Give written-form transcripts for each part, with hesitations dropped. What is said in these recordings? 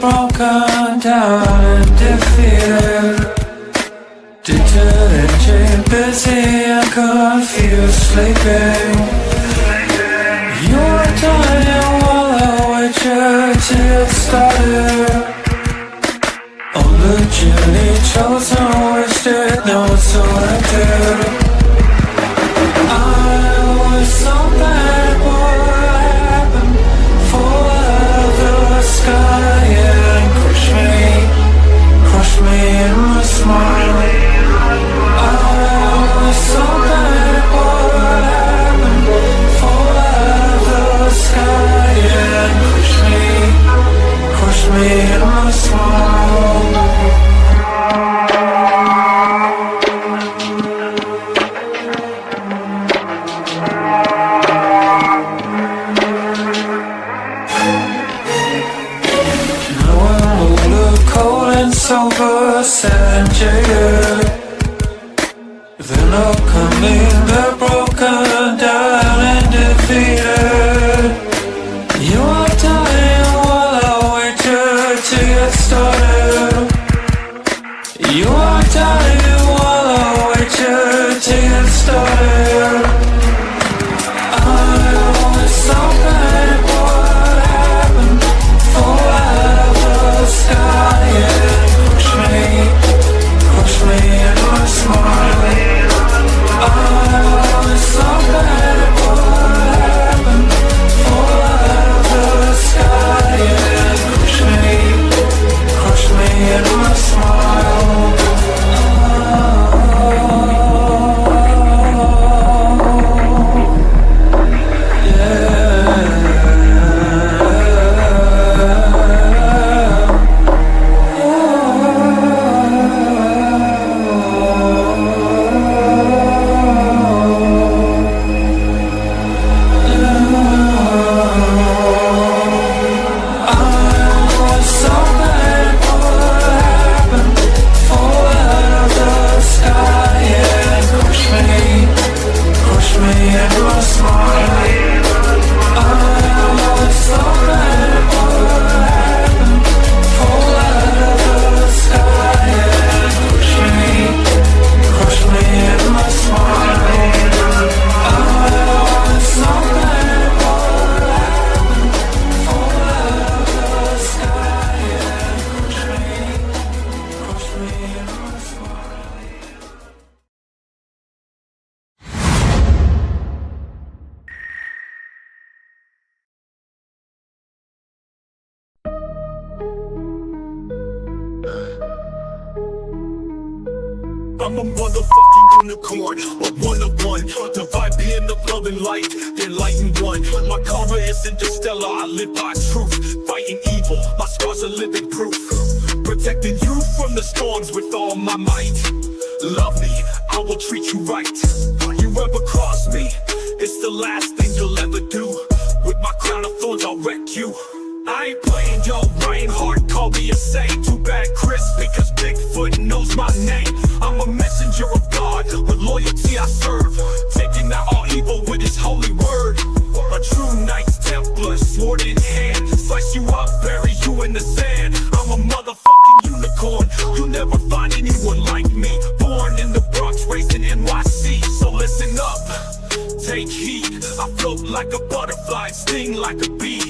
Broken down and defeated, detergent, busy and confused, sleeping. You're dying while I wait you till it started. On the journey chosen, wasted, now it's selected. I was so bad, what happened? Fall out of the sky. Crush me in my smile. I was so bad, what happened? Fall out of the sky and crush me in my smile. Silver, sad and jaded. They're not coming, they're broken down and defeated. You are dying while I wait till to get started. You are dying while I wait till to get started. I was so bad, what happened? Fall out of the sky, yeah. Crush me in my smile. I was so bad, what happened? Fall out of the sky and crush me in my smile. I'm a motherfucking unicorn, a one-of-one. The vibe being the love and light, the enlightened one. My karma is interstellar, I live by truth. Fighting evil, my scars are living proof. Protecting you from the storms with all my might. Love me, I will treat you right. You ever cross me, it's the last thing you'll ever do. With my crown of thorns, I'll wreck you. I ain't playing, yo, Bryan hard, call me a saint. Too bad Chris, because Bigfoot knows my name. I'm a messenger of God, with loyalty I serve, taking out all evil with his holy word. A true Knights Templar, sword in hand, slice you up, bury you in the sand. I'm a motherfucking unicorn, you'll never find anyone like me. Born in the Bronx, raised in NYC, so listen up, take heed. I float like a butterfly, sting like a bee.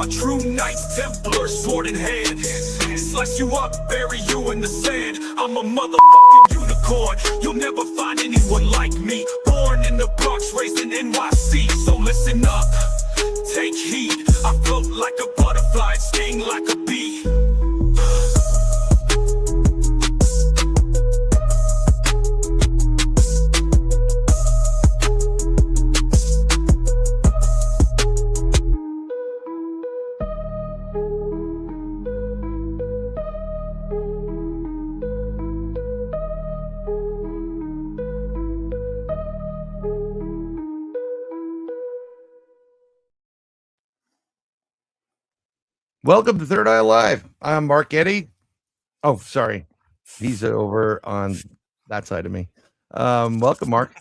A true Knights Templar, sword in hand, slice you up, bury you in the sand. I'm a motherfucking unicorn, you'll never find anyone like me. Born in the Bronx, raised in NYC, so listen up, take heed. I float like a butterfly, sting like a bee. Welcome to Third Eye Live. I'm Mark Eddy. Oh, sorry. He's over on that side of me. Welcome, Mark.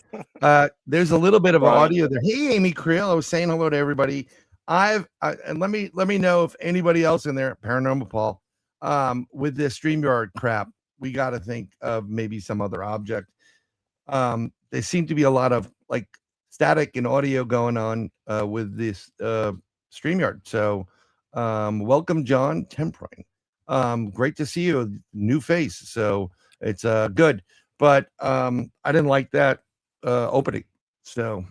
There's a little bit of Bryan. audio there. Hey, Amy Creel. I was saying hello to everybody. And let me know if anybody else in there, Paranormal Paul, with this StreamYard crap, we got to think of maybe some other object. There seem to be a lot of like static and audio going on with this StreamYard. So welcome, John Temprine. Great to see you, new face. So it's good, but I didn't like that opening. So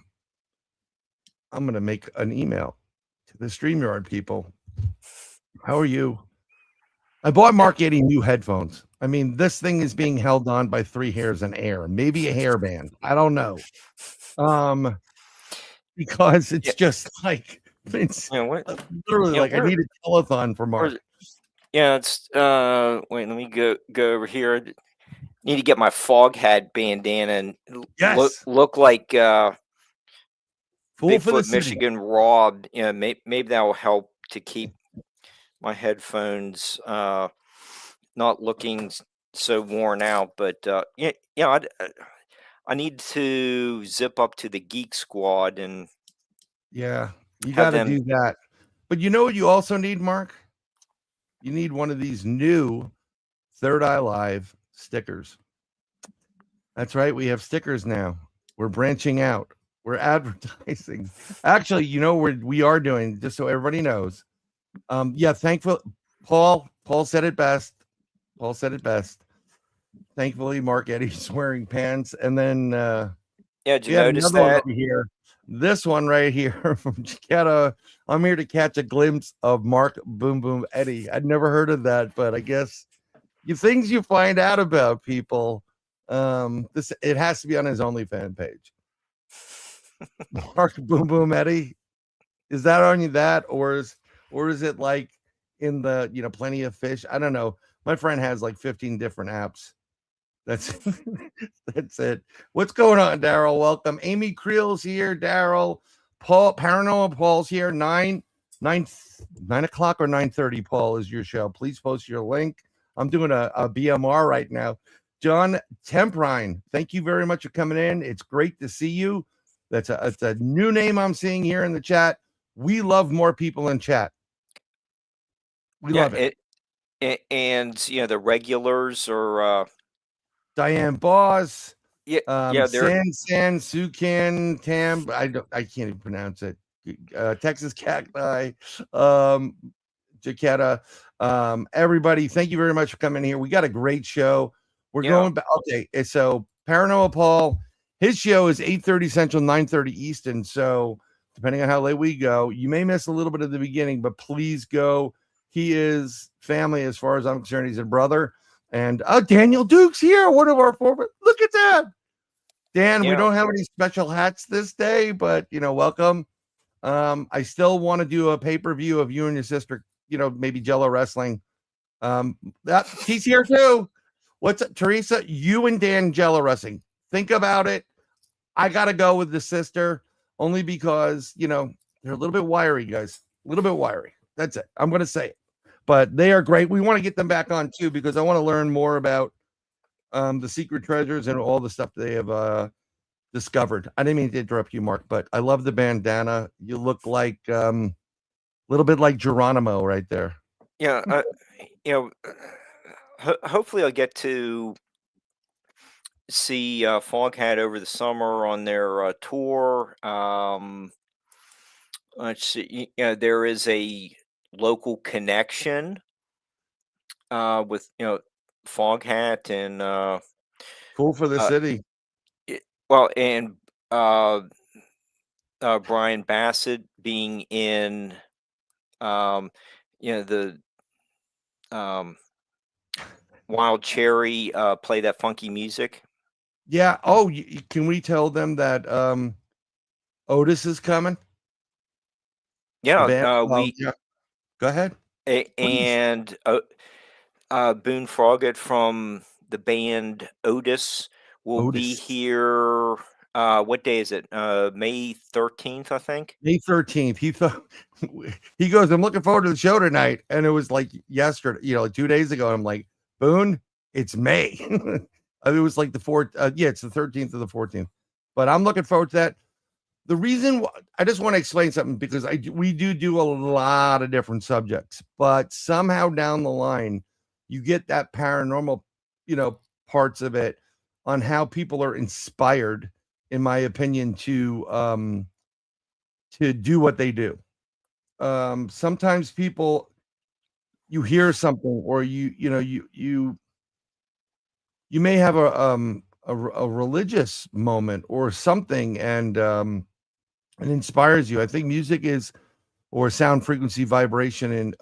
I'm gonna make an email to the StreamYard people. How are you? I bought Mark Eddy new headphones. I mean, this thing is being held on by 3 hairs in air, maybe a hairband. I don't know. Because it's just like it's literally like I need a telethon for Mark. Yeah, it's wait, let me go over here. Need to get my fog hat bandana and Yes. look like Fool for the Bigfoot city. Michigan Rob. You know, maybe that will help to keep my headphones not looking so worn out. But yeah, I need to zip up to the Geek Squad and Yeah, you got to do that. But you know what you also need, Mark? You need one of these new Third Eye Live stickers. That's right. We have stickers now. We're branching out. We're advertising. Actually, you know we are doing, just so everybody knows. Yeah, thankful Paul said it best. Paul said it best. Thankfully, Mark Eddy's wearing pants, and then yeah, did you notice another one that? over here. This one right here from Chiquetta. I'm here to catch a glimpse of Mark Boom Boom Eddy. I'd never heard of that, but I guess things you find out about people. It has to be on his OnlyFans page. Mark Boom Boom Eddy. Is that on that, or is it like in the Plenty of Fish? I don't know. My friend has like 15 different apps. That's that's it. What's going on, Daryl? Welcome. Amy Creel's here. Daryl, Paul, Paranormal Paul's here. 9 o'clock or 9:30. Paul, is your show. Please post your link. I'm doing a BMR right now. John Temprine, thank you very much for coming in. It's great to see you. It's a new name I'm seeing here in the chat. We love more people in chat. We love it. And the regulars are Diane Boss. they're San Sukan Tam. I can't even pronounce it. Texas Cacti. Jaquetta. Everybody, thank you very much for coming here. We got a great show. We're going back. Okay, so Paranormal Paul, his show is 8:30 Central, 9:30 Eastern. So depending on how late we go, you may miss a little bit of the beginning, but please go. He is family as far as I'm concerned. He's a brother. And Daniel Duke's here, one of our former. Look at that. Dan, we don't have any special hats this day, but welcome. I still want to do a pay-per-view of you and your sister, maybe Jello wrestling. He's here too. What's up, Teresa? You and Dan Jello wrestling. Think about it. I gotta go with the sister only because they're a little bit wiry, guys. A little bit wiry. That's it. I'm gonna say it. But they are great. We want to get them back on too because I want to learn more about the secret treasures and all the stuff they have discovered. I didn't mean to interrupt you, Mark, but I love the bandana. You look like a little bit like Geronimo right there. Yeah, hopefully I'll get to see Foghat over the summer on their tour. Let's see. There is a local connection with Foghat and Cool for the city. And Brian Bassett being in the Wild Cherry play that funky music. Yeah. Oh, can we tell them that Otis is coming? Yeah. Yeah. Go ahead. And Boone Froggatt from the band Otis will be here What day is it? May 13th, I think. May 13th. He thought he goes, I'm looking forward to the show tonight. And it was like yesterday, like 2 days ago. I'm like, Boone, it's May. It was like the 4th. Yeah, it's the 13th or the 14th. But I'm looking forward to that. The reason I just want to explain something, because we do a lot of different subjects, but somehow down the line, you get that paranormal, parts of it on how people are inspired, in my opinion, to do what they do. Sometimes people, you hear something, or you may have a religious moment or something, and it inspires you. I think music or sound frequency vibration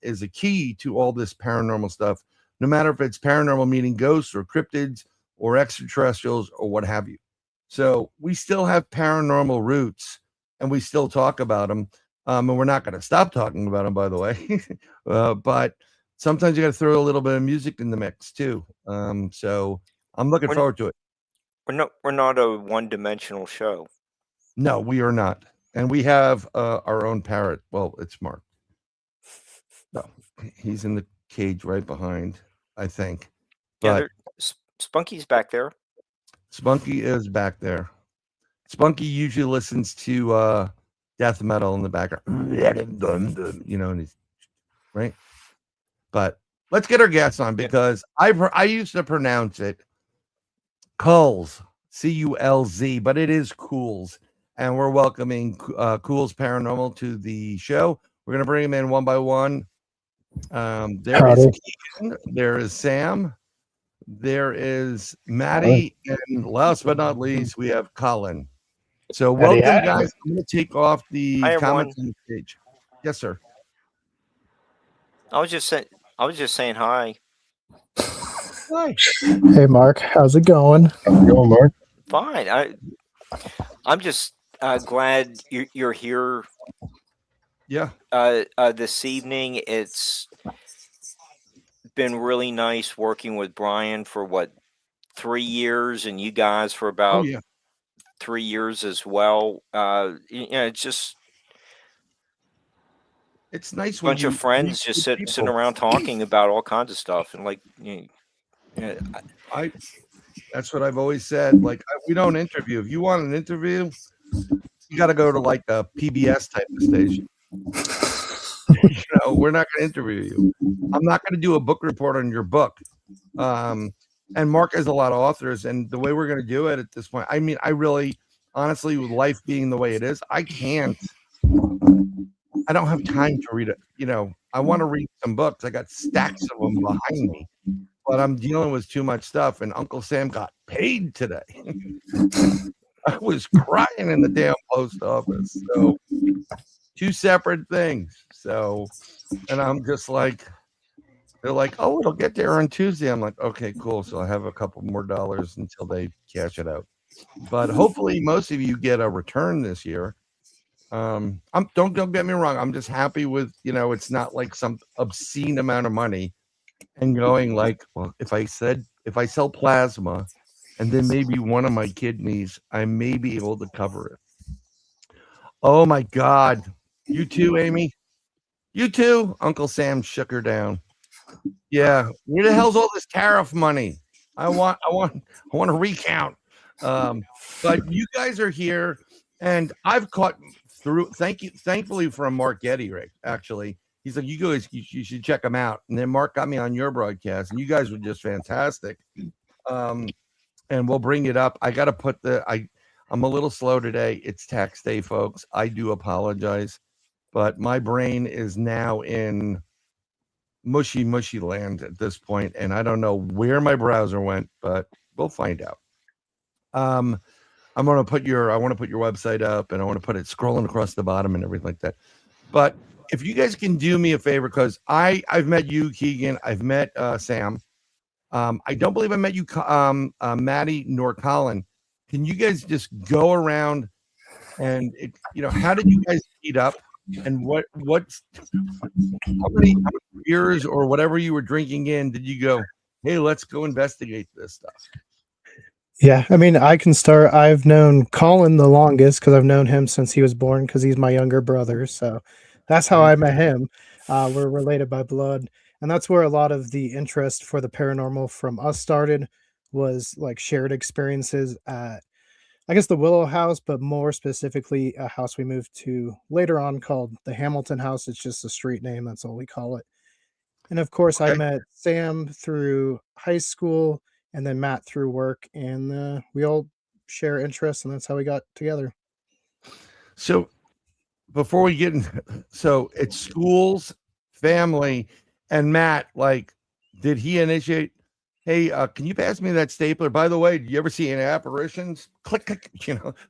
is a key to all this paranormal stuff, no matter if it's paranormal meaning ghosts or cryptids or extraterrestrials or what have you. So we still have paranormal roots, and we still talk about them. And we're not going to stop talking about them, by the way. But sometimes you got to throw a little bit of music in the mix too. So I'm looking forward to it. We're not a one-dimensional show. No, we are not. And we have our own parrot. Well, it's Mark. No, he's in the cage right behind, I think. But Spunky's back there. Spunky is back there. Spunky usually listens to death metal in the background. And he's right. But let's get our guests on, because I used to pronounce it Culz, Culz, but it is Culz. And we're welcoming Culz Paranormal to the show. We're going to bring them in one by one. There is Keegan, there is Sam, there is Maddie, and last but not least, we have Colin. So welcome, guys. I'm going to take off the comments on the stage. Yes, sir. I was just saying hi. Hi. Hey, Mark. How's it going? How's it going, Mark? Fine. I'm just glad you're here. Yeah. This evening, it's been really nice working with Bryan for 3 years, and you guys for about 3 years as well. It's nice. A bunch of friends just sitting around talking about all kinds of stuff, and that's what I've always said. Like, we don't interview. If you want an interview, you got to go to like a PBS type of station. We're not going to interview you. I'm not going to do a book report on your book. And Mark has a lot of authors, and the way we're going to do it at this point, I mean, I really, honestly, with life being the way it is, I don't have time to read it. I want to read some books. I got stacks of them behind me, but I'm dealing with too much stuff. And Uncle Sam got paid today. I was crying in the damn post office. So 2 separate things. So, and I'm just like, they're like, oh, it'll get there on Tuesday. I'm like, okay, cool. So I have a couple more dollars until they cash it out. But hopefully most of you get a return this year. Don't get me wrong. I'm just happy with, it's not like some obscene amount of money, and going like, well, if I sell plasma and then maybe one of my kidneys, I may be able to cover it. Oh my God. You too, Amy? You too? Uncle Sam shook her down. Yeah. Where the hell's all this tariff money? I want to recount. But you guys are here, and I've caught through. Thankfully from Mark Eddy, right? Actually, he's like, you guys, you should check him out. And then Mark got me on your broadcast, and you guys were just fantastic. And we'll bring it up. I got to put I'm a little slow today. It's tax day, folks. I do apologize, but my brain is now in mushy land at this point, and I don't know where my browser went, but we'll find out. I want to put your website up, and I want to put it scrolling across the bottom and everything like that. But if you guys can do me a favor, because I've met you, Keegan, I've met Sam. I don't believe I met you, Maddie nor Colin. Can you guys just go around and how did you guys meet up, and how many beers or whatever you were drinking in did you go, hey, let's go investigate this stuff? Yeah, I mean, I can start. I've known Colin the longest because I've known him since he was born because he's my younger brother. So that's how I met him. We're related by blood. And that's where a lot of the interest for the paranormal from us started was like shared experiences at, I guess, the Willow House, but more specifically, a house we moved to later on called the Hamilton House. It's just a street name. That's all we call it. And of course, I Okay. met Sam through high school and then Matt through work, and we all share interests, and that's how we got together. So before we get in, so it's schools, family, and Matt. Like, did he initiate? Hey, can you pass me that stapler? By the way, do you ever see any apparitions? Click, click.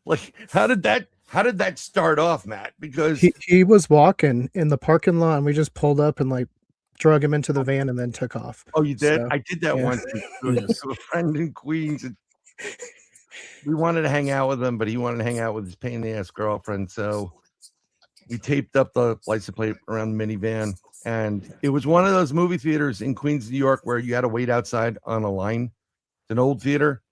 Like how did that start off, Matt? Because He was walking in the parking lot, and we just pulled up and like drug him into the van and then took off. oh, you did? So I did that yeah. once to a friend in Queens. And we wanted to hang out with him, but he wanted to hang out with his pain in the ass girlfriend. So we taped up the license plate around the minivan. And it was one of those movie theaters in Queens, New York, where you had to wait outside on a line. It's an old theater.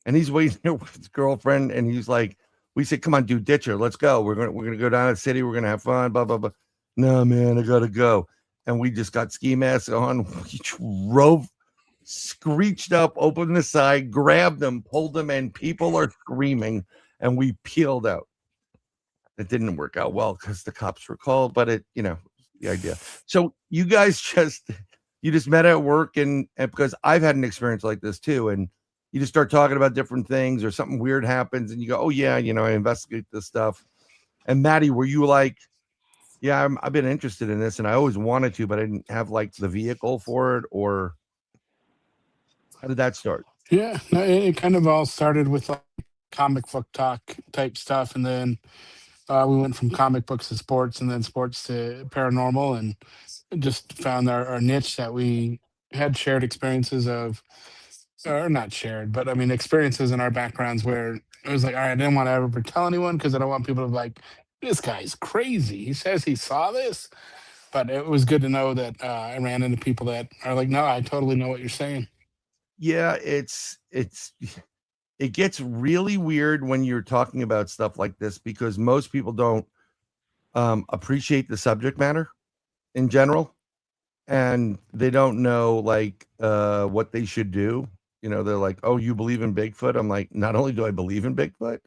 And he's waiting there with his girlfriend. And he's like, we said, come on, dude, ditch her. Let's go. We're gonna go down to the city. We're gonna have fun. Blah, blah, blah. No, man, I gotta go. And we just got ski masks on. We drove, screeched up, opened the side, grabbed them, pulled them in. People are screaming, and we peeled out. It didn't work out well because the cops were called, but it, the idea. So you guys just met at work, and because I've had an experience like this too, and you just start talking about different things, or something weird happens, and you go, "Oh yeah, I investigate this stuff." And Maddie, were you like, "Yeah, I've been interested in this, and I always wanted to, but I didn't have like the vehicle for it," or how did that start? Yeah, no, it kind of all started with like comic book talk type stuff, and then we went from comic books to sports, and then sports to paranormal, and just found our niche that we had shared experiences of, or not shared, but I mean experiences in our backgrounds where it was like, all right, I didn't want to ever tell anyone because I don't want people to be like, this guy's crazy. He says he saw this, but it was good to know that I ran into people that are like, no, I totally know what you're saying. Yeah, it gets really weird when you're talking about stuff like this because most people don't appreciate the subject matter in general, and they don't know like what they should do. They're like, "Oh, you believe in Bigfoot?" I'm like, "Not only do I believe in Bigfoot,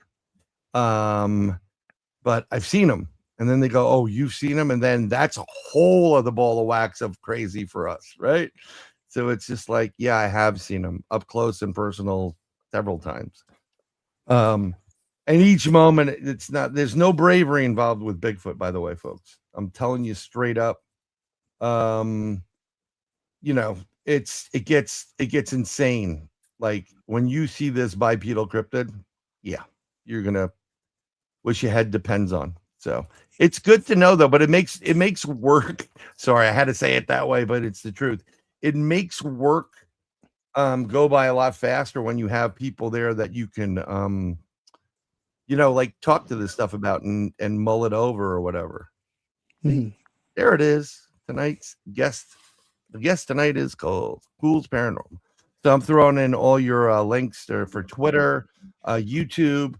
but I've seen him." And then they go, "Oh, you've seen him?" And then that's a whole other ball of wax of crazy for us, right? So it's just like, yeah, I have seen him up close and personal several times. And each moment, it's not, there's no bravery involved with Bigfoot, by the way, folks. I'm telling you straight up. It gets insane. Like when you see this bipedal cryptid, yeah, you're gonna wish your head depends on. So it's good to know though, but it makes work. Sorry, I had to say it that way, but it's the truth. It makes work go by a lot faster when you have people there that you can like talk to this stuff about and mull it over or whatever. Mhm. There it is. Tonight's guest. The guest tonight is Culz Paranormal. So I'm throwing in all your links for Twitter, YouTube.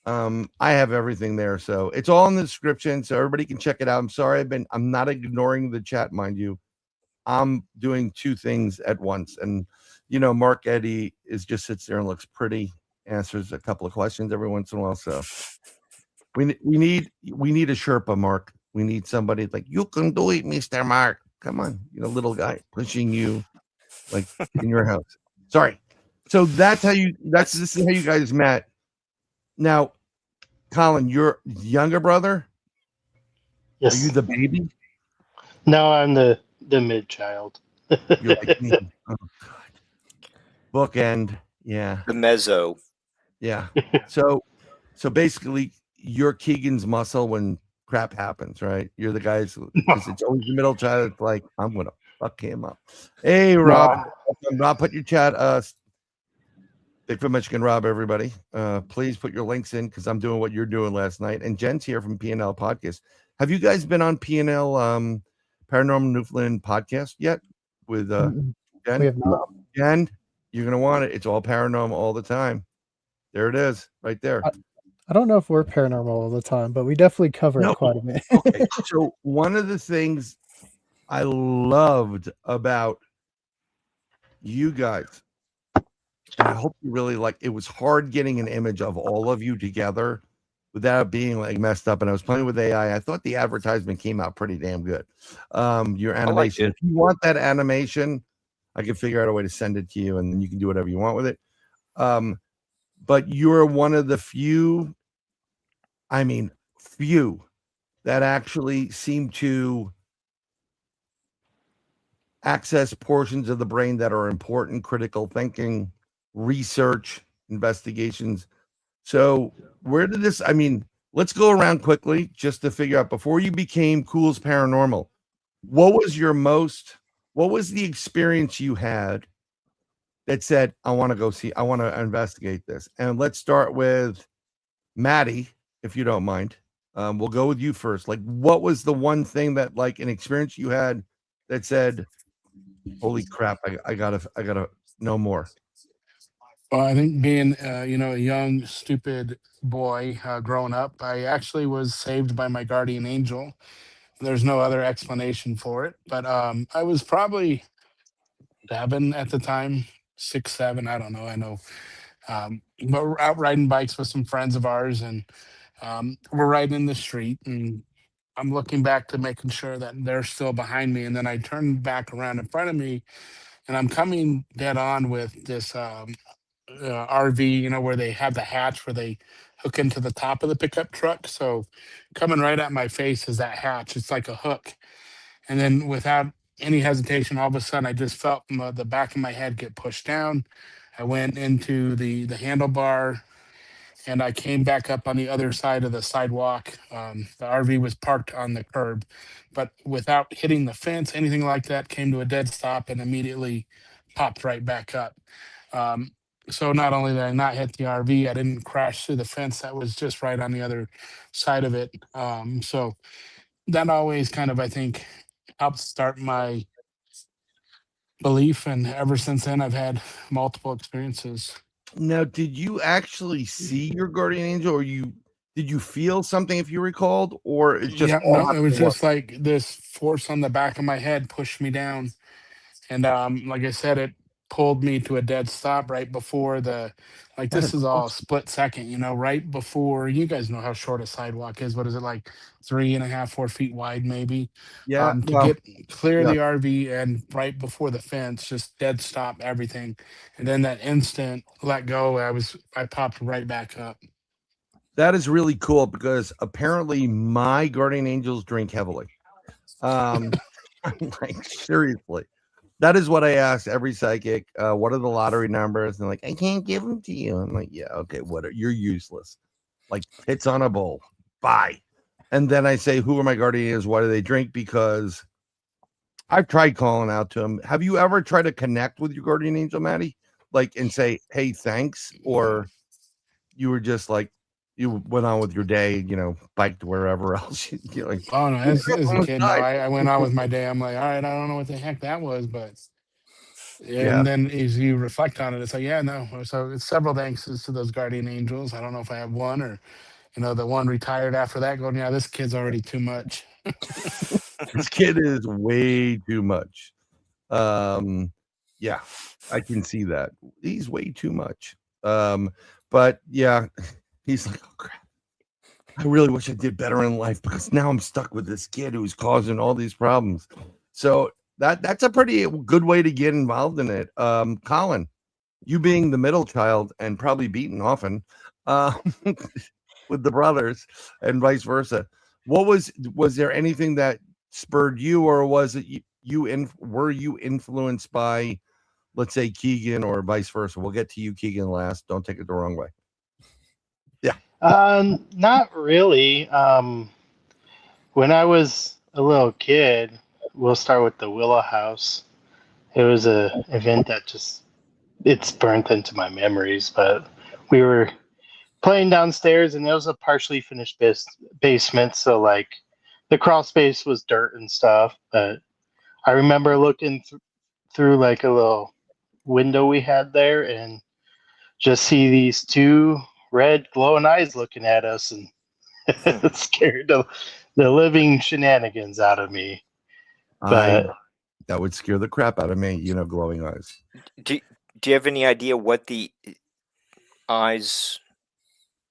I have everything there, so it's all in the description, so everybody can check it out. I'm sorry, I'm not ignoring the chat, mind you. I'm doing two things at once, and Mark Eddy just sits there and looks pretty, answers a couple of questions every once in a while. So we need a Sherpa, Mark. We need somebody like, you can do it, Mr. Mark. Come on, little guy pushing you like in your house. Sorry. So this is how you guys met. Now, Colin, your younger brother? Yes. Are you the baby? No, I'm the mid child. You're like me. Oh, God. Bookend. Yeah. The mezzo. Yeah. So basically, you're Keegan's muscle when crap happens, right? You're the guys, because it's always the middle child. It's like, I'm going to fuck him up. Hey, Rob. Rob, put your chat. Bigfoot Michigan Rob, everybody. Please put your links in because I'm doing what you're doing last night. And Jen's here from PNL Podcast. Have you guys been on PNL Paranormal Newfoundland podcast yet with Jen? We have not. Jen, you're going to want it. It's all paranormal all the time. There it is, right there. I don't know if we're paranormal all the time, but we definitely cover No. it quite a bit. Okay, so one of the things I loved about you guys, and I hope you really like, it was hard getting an image of all of you together without being like messed up. And I was playing with AI. I thought the advertisement came out pretty damn good. Your animation. it. If you want that animation, I can figure out a way to send it to you, and then you can do whatever you want with it. But you're one of the few, I mean, few that actually seem to access portions of the brain that are important, critical thinking, research, investigations. So where did this, I mean, let's go around quickly just to figure out, before you became Culz Paranormal, what was the experience you had that said, I want to investigate this? And let's start with Maddie, if you don't mind. We'll go with you first. Like, what was the one thing that, like, an experience you had that said, holy crap, I gotta know more? Well, I think being, a young, stupid boy growing up, I actually was saved by my guardian angel. There's no other explanation for it. But I was probably 7 at the time, 6, 7. I don't know. I know. But we're out riding bikes with some friends of ours, and we're riding in the street, and I'm looking back to making sure that they're still behind me. And then I turn back around in front of me, and I'm coming dead on with this RV, where they have the hatch where they hook into the top of the pickup truck. So coming right at my face is that hatch. It's like a hook. And then without any hesitation, all of a sudden I just felt the back of my head get pushed down. I went into the handlebar, and I came back up on the other side of the sidewalk. The RV was parked on the curb, but without hitting the fence, anything like that, came to a dead stop and immediately popped right back up. Um, so not only did I not hit the RV, I didn't crash through the fence that was just right on the other side of it. So that always kind of, I think, helped start my belief. And ever since then, I've had multiple experiences. Now, did you actually see your guardian angel, or did you feel something, if you recalled, or it's just Yeah, all no, it was happened at once? just like this force on the back of my head pushed me down. And like I said, it pulled me to a dead stop right before That this is is all awesome. split second, right before. You guys know how short a sidewalk is. What is it, like 3.5, 4 feet wide, maybe? Yeah, To well, get clear yeah, the RV and right before the fence, just dead stop everything. And then that instant let go, I popped right back up. that is really cool, because apparently my guardian angels drink heavily. Um, like, seriously. That is what I ask every psychic. What are the lottery numbers? And they're like, I can't give them to you. I'm like, yeah, okay, you're useless. Like pits on a bowl. Bye. And then I say, who are my guardian angels? Why do they drink? Because I've tried calling out to them. Have you ever tried to connect with your guardian angel, Maddie? Like, and say, hey, thanks? Or you were just like, you went on with your day, biked wherever else. You're like, Oh no, as a kid, no, "Outside." I went on with my day. I'm like, all right, I don't know what the heck that was, but Yeah. and then as you reflect on it, it's like, yeah, no. So it's several thanks to those guardian angels. I don't know if I have one, or the one retired after that going, yeah, this kid's already too much. This kid is way too much. Yeah, I can see that. He's way too much. But yeah, he's like, oh crap. I really wish I did better in life, because now I'm stuck with this kid who's causing all these problems. So that's a pretty good way to get involved in it. Colin, you being the middle child and probably beaten often, uh, with the brothers and vice versa. Was there anything that spurred you, or was it were you influenced by, let's say, Keegan, or vice versa? We'll get to you, Keegan, last. Don't take it the wrong way. Yeah. Not really. When I was a little kid, we'll start with the Willow House. It was a event that it's burnt into my memories. But we were playing downstairs, and it was a partially finished basement, so like the crawl space was dirt and stuff. But I remember looking through like a little window we had there, and just see these two red glowing eyes looking at us, and it scared the living shenanigans out of me. But that would scare the crap out of me, glowing eyes. Do you have any idea what the eyes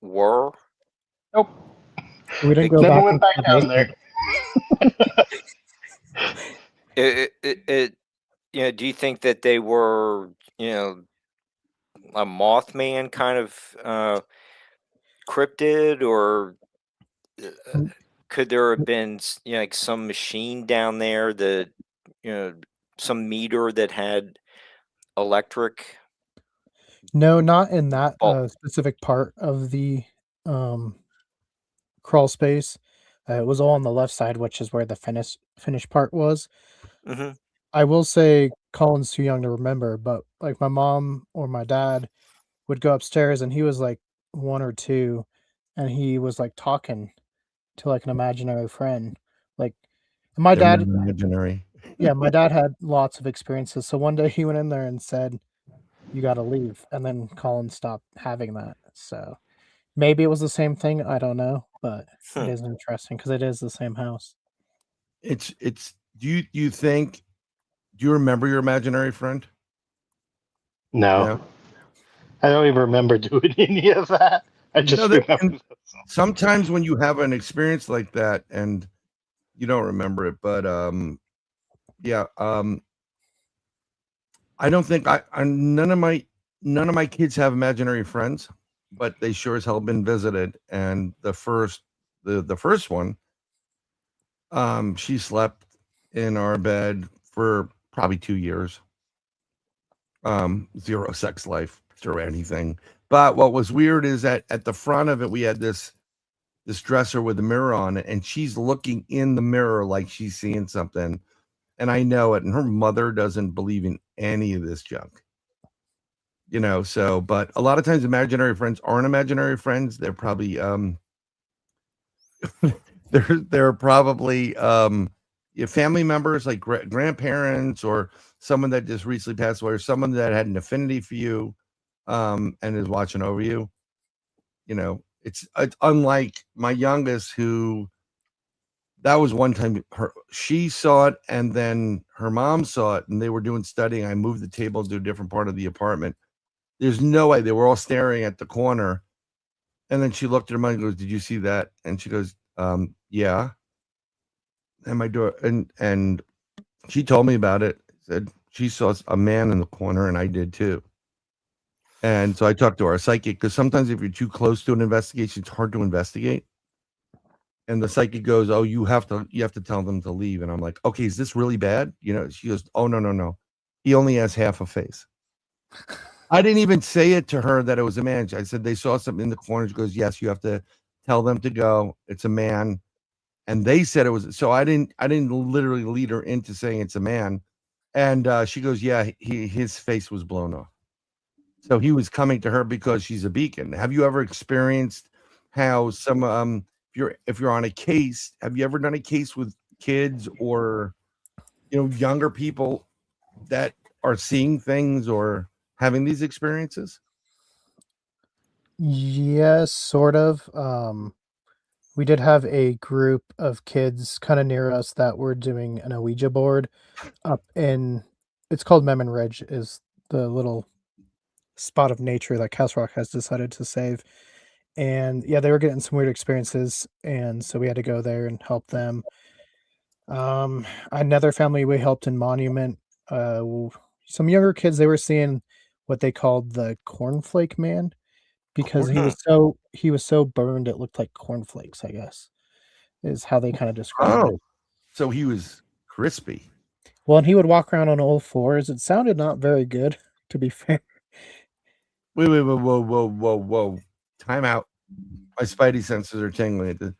were? nope, We didn't go never back went into back the down basement. there. Do you think that they were, a Mothman kind of cryptid, or could there have been, like some machine down there that, some meter that had electric? No, not in that Oh, specific part of the um, crawl space. It was all on the left side, which is where the finish part was. mm-hmm. I will say Colin's too young to remember, but like my mom or my dad would go upstairs and he was like 1 or 2 and he was like talking to like an imaginary friend. Like my They're not dad imaginary. yeah, my dad had lots of experiences. So one day he went in there and said, "You gotta leave." And then Colin stopped having that. So maybe it was the same thing. I don't know, but it is interesting because it is the same house. It's do you remember your imaginary friend? No, I don't even remember doing any of that. I just remember. Sometimes when you have an experience like that and you don't remember it, but yeah, I don't think none of my kids have imaginary friends, but they sure as hell been visited. And the first one, she slept in our bed for probably 2 years. Zero sex life or anything. But what was weird is that at the front of it, we had this dresser with a mirror on it, and she's looking in the mirror like she's seeing something. And I know it. And her mother doesn't believe in any of this junk. So, but a lot of times imaginary friends aren't imaginary friends. They're probably they're probably your family members, like grandparents, or someone that just recently passed away, or someone that had an affinity for you, and is watching over you. It's unlike my youngest, who that was one time she saw it, and then her mom saw it, and they were doing studying. I moved the table to a different part of the apartment. There's no way. They were all staring at the corner. And then she looked at her mom and goes, "Did you see that?" And she goes, yeah. And my door, and she told me about it. Said she saw a man in the corner, and I did too. And so I talked to our psychic, because sometimes if you're too close to an investigation, it's hard to investigate. And the psychic goes, "Oh, you have to tell them to leave." And I'm like, "Okay, is this really bad?" She goes, "Oh, no. He only has half a face." I didn't even say it to her that it was a man. I said they saw something in the corner. She goes, "Yes, you have to tell them to go. It's a man." And they said it was. So I didn't literally lead her into saying it's a man. And she goes, "Yeah, his face was blown off." So he was coming to her because she's a beacon. Have you ever experienced how some if you're on a case, have you ever done a case with kids or younger people that are seeing things or having these experiences? Yes, sort of. We did have a group of kids kind of near us that were doing an Ouija board up in it's called Memon Ridge is the little spot of nature that Castle Rock has decided to save. And yeah, they were getting some weird experiences, and so we had to go there and help them. Another family we helped in Monument. Some younger kids, they were seeing what they called the cornflake man because he was so burned it looked like cornflakes, I guess, is how they kind of described it. Oh, so he was crispy. Well, and he would walk around on all fours. It sounded not very good, to be fair. Wait, whoa. Time out. My spidey senses are tingling.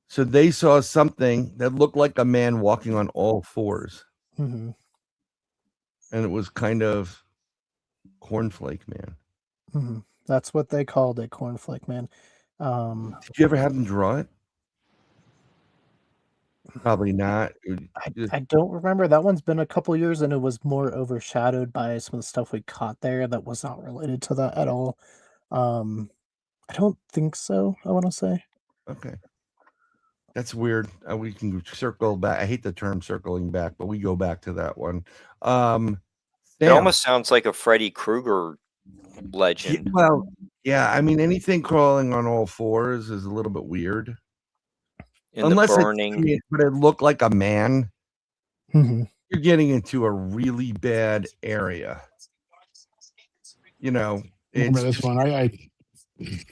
So they saw something that looked like a man walking on all fours. Hmm. And it was kind of cornflake man. Hmm. That's what they called it, cornflake man. Did you ever have them draw it? Probably not. I don't remember. That one's been a couple years, and it was more overshadowed by some of the stuff we caught there that was not related to that at all. I don't think so. I want to say. Okay. That's weird. We can circle back. I hate the term circling back, but we go back to that one. It Sam. almost sounds like a Freddy Krueger legend. Well, yeah. I mean, anything crawling on all fours is a little bit weird. In Unless the burning. but it looked like a man. Mm-hmm. You're getting into a really bad area. You know, Remember this one?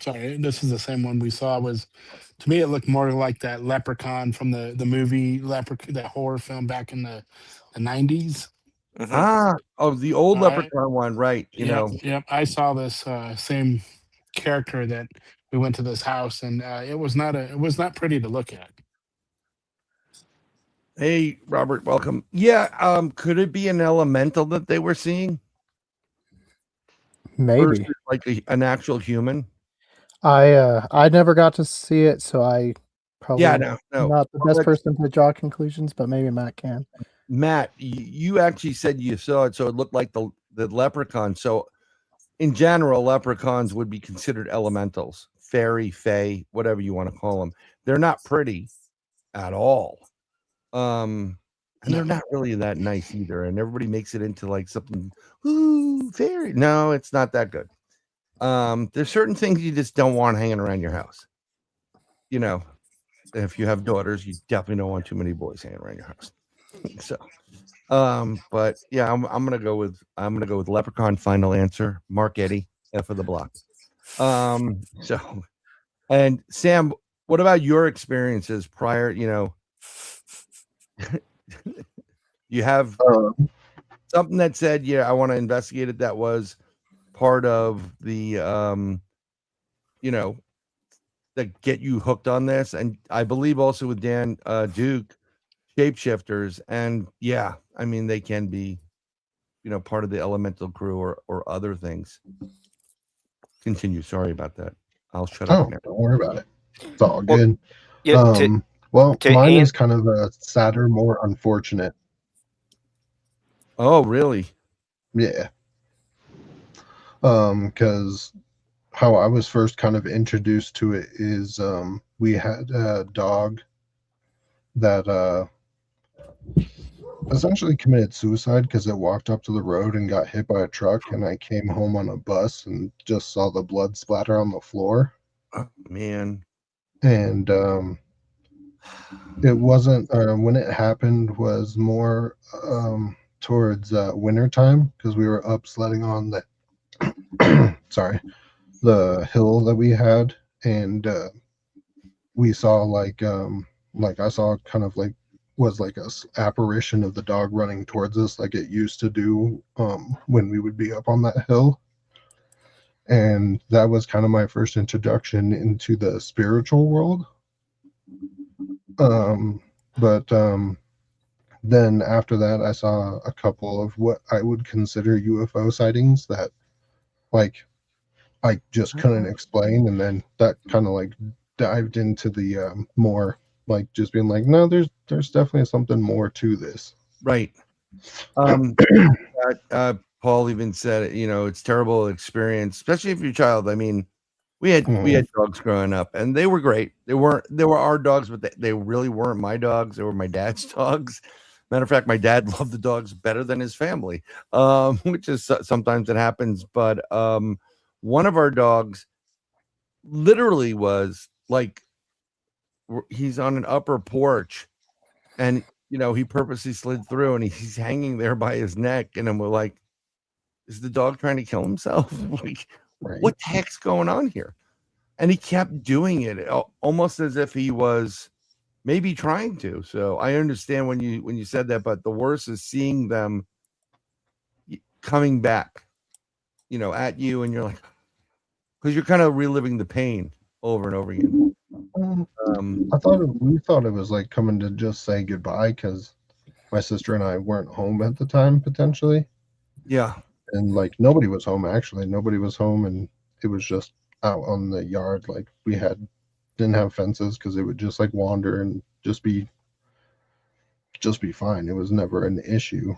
Sorry, this is the same one we saw. Was to me, it looked more like that Leprechaun from the movie Leprechaun, that horror film back in the 90s. Mm-hmm. The old Leprechaun one, right? Yep. I saw this same character that we went to this house, and it was not pretty to look at. Hey, Robert, welcome. Yeah, could it be an elemental that they were seeing? Maybe like an actual human. I never got to see it, so I probably no. not the best person to draw conclusions, but maybe Matt can. Matt, you actually said you saw it, so it looked like the leprechaun. So, in general, leprechauns would be considered elementals, fairy, fae, whatever you want to call them. They're not pretty at all. And they're not really that nice either. And everybody makes it into like something, ooh, fairy. No, it's not that good. There's certain things you just don't want hanging around your house. You know, if you have daughters, you definitely don't want too many boys hanging around your house. So, but yeah, I'm gonna go with leprechaun. Final answer. Mark Eddy, F of the block. So, and Sam, what about your experiences prior? You have something that said, yeah, I want to investigate it. That was part of the, that get you hooked on this. And I believe also with Dan Duke, shapeshifters. And yeah, I mean, they can be, part of the elemental crew or other things. Continue. Sorry about that. I'll shut up now. Don't worry about it. It's all good. Yeah, mine is kind of a sadder, more unfortunate. Oh, really? Yeah. Because how I was first kind of introduced to it is we had a dog that essentially committed suicide because it walked up to the road and got hit by a truck, and I came home on a bus and just saw the blood splatter on the floor. Oh, man. And it wasn't when it happened was more towards winter time, because we were up sledding on the the hill that we had, and we saw like I saw kind of like was like a apparition of the dog running towards us like it used to do when we would be up on that hill. And that was kind of my first introduction into the spiritual world. But then after that, I saw a couple of what I would consider UFO sightings that like I just couldn't explain. And then that kind of like dived into the more like just being like, no, there's definitely something more to this. Right. Paul even said, it's terrible experience, especially if you're a child. I mean, we had dogs growing up, and they were great. They were our dogs, but they really weren't my dogs. They were my dad's dogs. Matter of fact, my dad loved the dogs better than his family, which is sometimes it happens. But one of our dogs literally was like, he's on an upper porch, and he purposely slid through, and he's hanging there by his neck, and then we're like, is the dog trying to kill himself? Like, right. What the heck's going on here? And he kept doing it almost as if he was maybe trying to. So I understand when you said that, but the worst is seeing them coming back, at you, and you're like, because you're kind of reliving the pain over and over again. We thought it was like coming to just say goodbye, because my sister and I weren't home at the time, potentially. Yeah. And like nobody was home, actually. Nobody was home, and it was just out on the yard. Like we didn't have fences, because it would just like wander and just be just be fine. It was never an issue.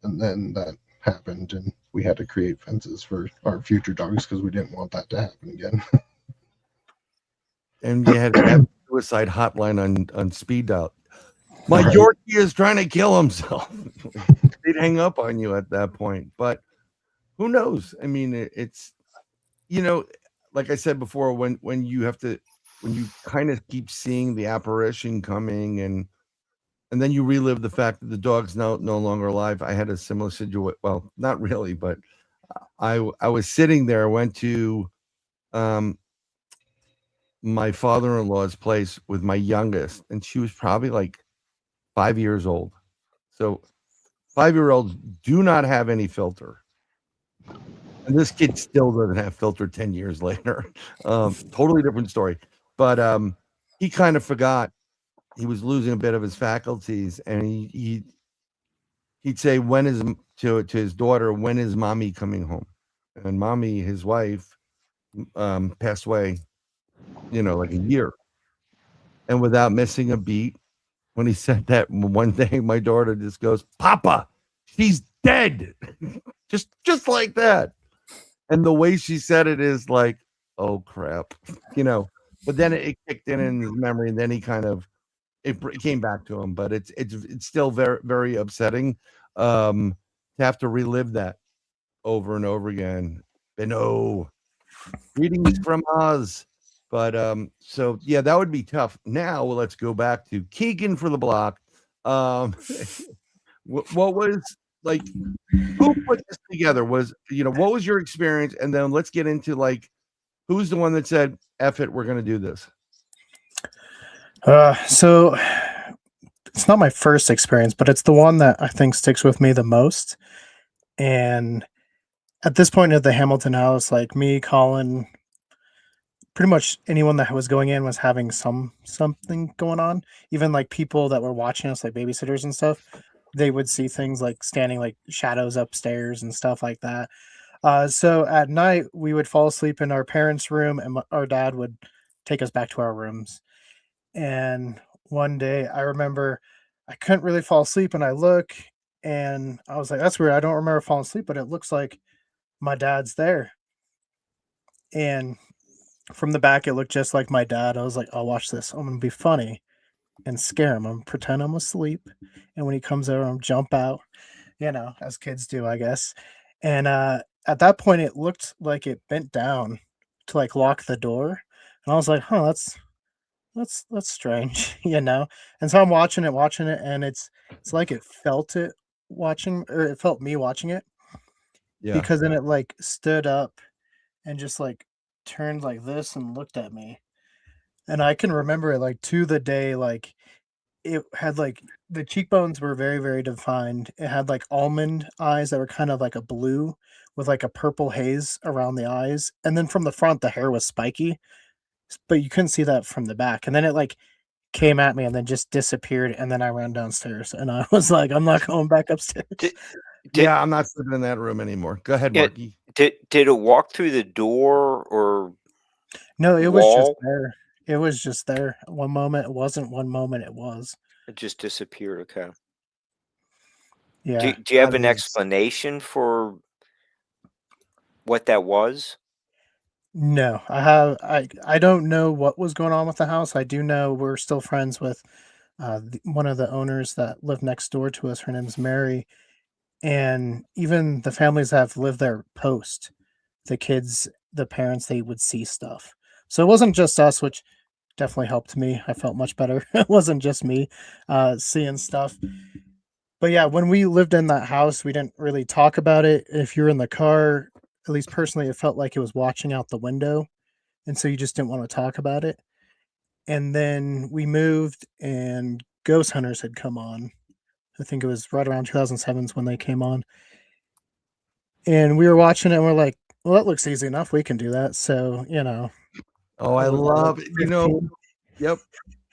And then that happened, and we had to create fences for our future dogs because we didn't want that to happen again. And you had to have a suicide hotline on speed dial. My Yorkie is trying to kill himself. They'd hang up on you at that point. But who knows? I mean, it's, like I said before, when you kind of keep seeing the apparition coming, and then you relive the fact that the dog's no longer alive. I had a similar situation. Well, not really, but I was sitting there. I went to my father-in-law's place with my youngest, and she was probably like 5 years old. So 5-year-olds do not have any filter. And this kid still doesn't have filter 10 years later. Totally different story. But he kind of forgot. He was losing a bit of his faculties, and he'd say, to his daughter, when is mommy coming home? And mommy, his wife, passed away, like a year. And without missing a beat, when he said that one day, my daughter just goes, "Papa, she's dead." just like that. And the way she said it is like, oh crap, but then it kicked in his memory, and then he kind of, it came back to him. But it's still very, very upsetting to have to relive that over and over again. Beno, greetings from Oz. But so yeah, that would be tough. Now let's go back to Keegan for the block. What was, like, who put this together? Was, what was your experience? And then let's get into, like, who's the one that said, "F it, we're gonna do this"? So it's not my first experience, but it's the one that I think sticks with me the most. And at this point at the Hamilton house, like me, Colin, pretty much anyone that was going in was having something going on. Even like people that were watching us, like babysitters and stuff, they would see things like standing like shadows upstairs and stuff like that. So at night we would fall asleep in our parents' room, and our dad would take us back to our rooms. And one day I remember I couldn't really fall asleep, and I look and I was like, that's weird. I don't remember falling asleep, but it looks like my dad's there. And from the back, it looked just like my dad. I was like, "Oh, watch this. I'm gonna be funny and scare him. I'm gonna pretend I'm asleep. And when he comes over, I'm jump out, as kids do, I guess." And at that point, it looked like it bent down to like lock the door. And I was like, "Huh, that's strange," And so I'm watching it, and it's like it felt it watching, or it felt me watching it, Yeah. because then it like stood up and just like turned like this and looked at me. And I can remember it like to the day, like it had like the cheekbones were very, very defined. It had like almond eyes that were kind of like a blue with like a purple haze around the eyes. And then from the front, the hair was spiky, but you couldn't see that from the back. And then it like came at me and then just disappeared. And then I ran downstairs, and I was like, I'm not going back upstairs. Yeah, I'm not sleeping in that room anymore. Go ahead, Yeah, Marky. Did it walk through the door or No, it was just wall? there. It was just there. One moment it wasn't, one moment it was. It just disappeared. Okay. Yeah. Do you have that an is- explanation for what that was? No, I don't know what was going on with the house. I do know we're still friends with one of the owners that lived next door to us. Her name's Mary, and even the families that have lived there post the kids, the parents, they would see stuff. So it wasn't just us, which definitely helped me. I felt much better. It wasn't just me seeing stuff. But yeah, when we lived in that house, we didn't really talk about it. If you're in the car, at least personally, it felt like it was watching out the window. And so you just didn't want to talk about it. And then we moved, and Ghost Hunters had come on. I think it was right around 2007 when they came on. And we were watching it, and we're like, well, that looks easy enough. We can do that. So, Oh, I love it. Yep.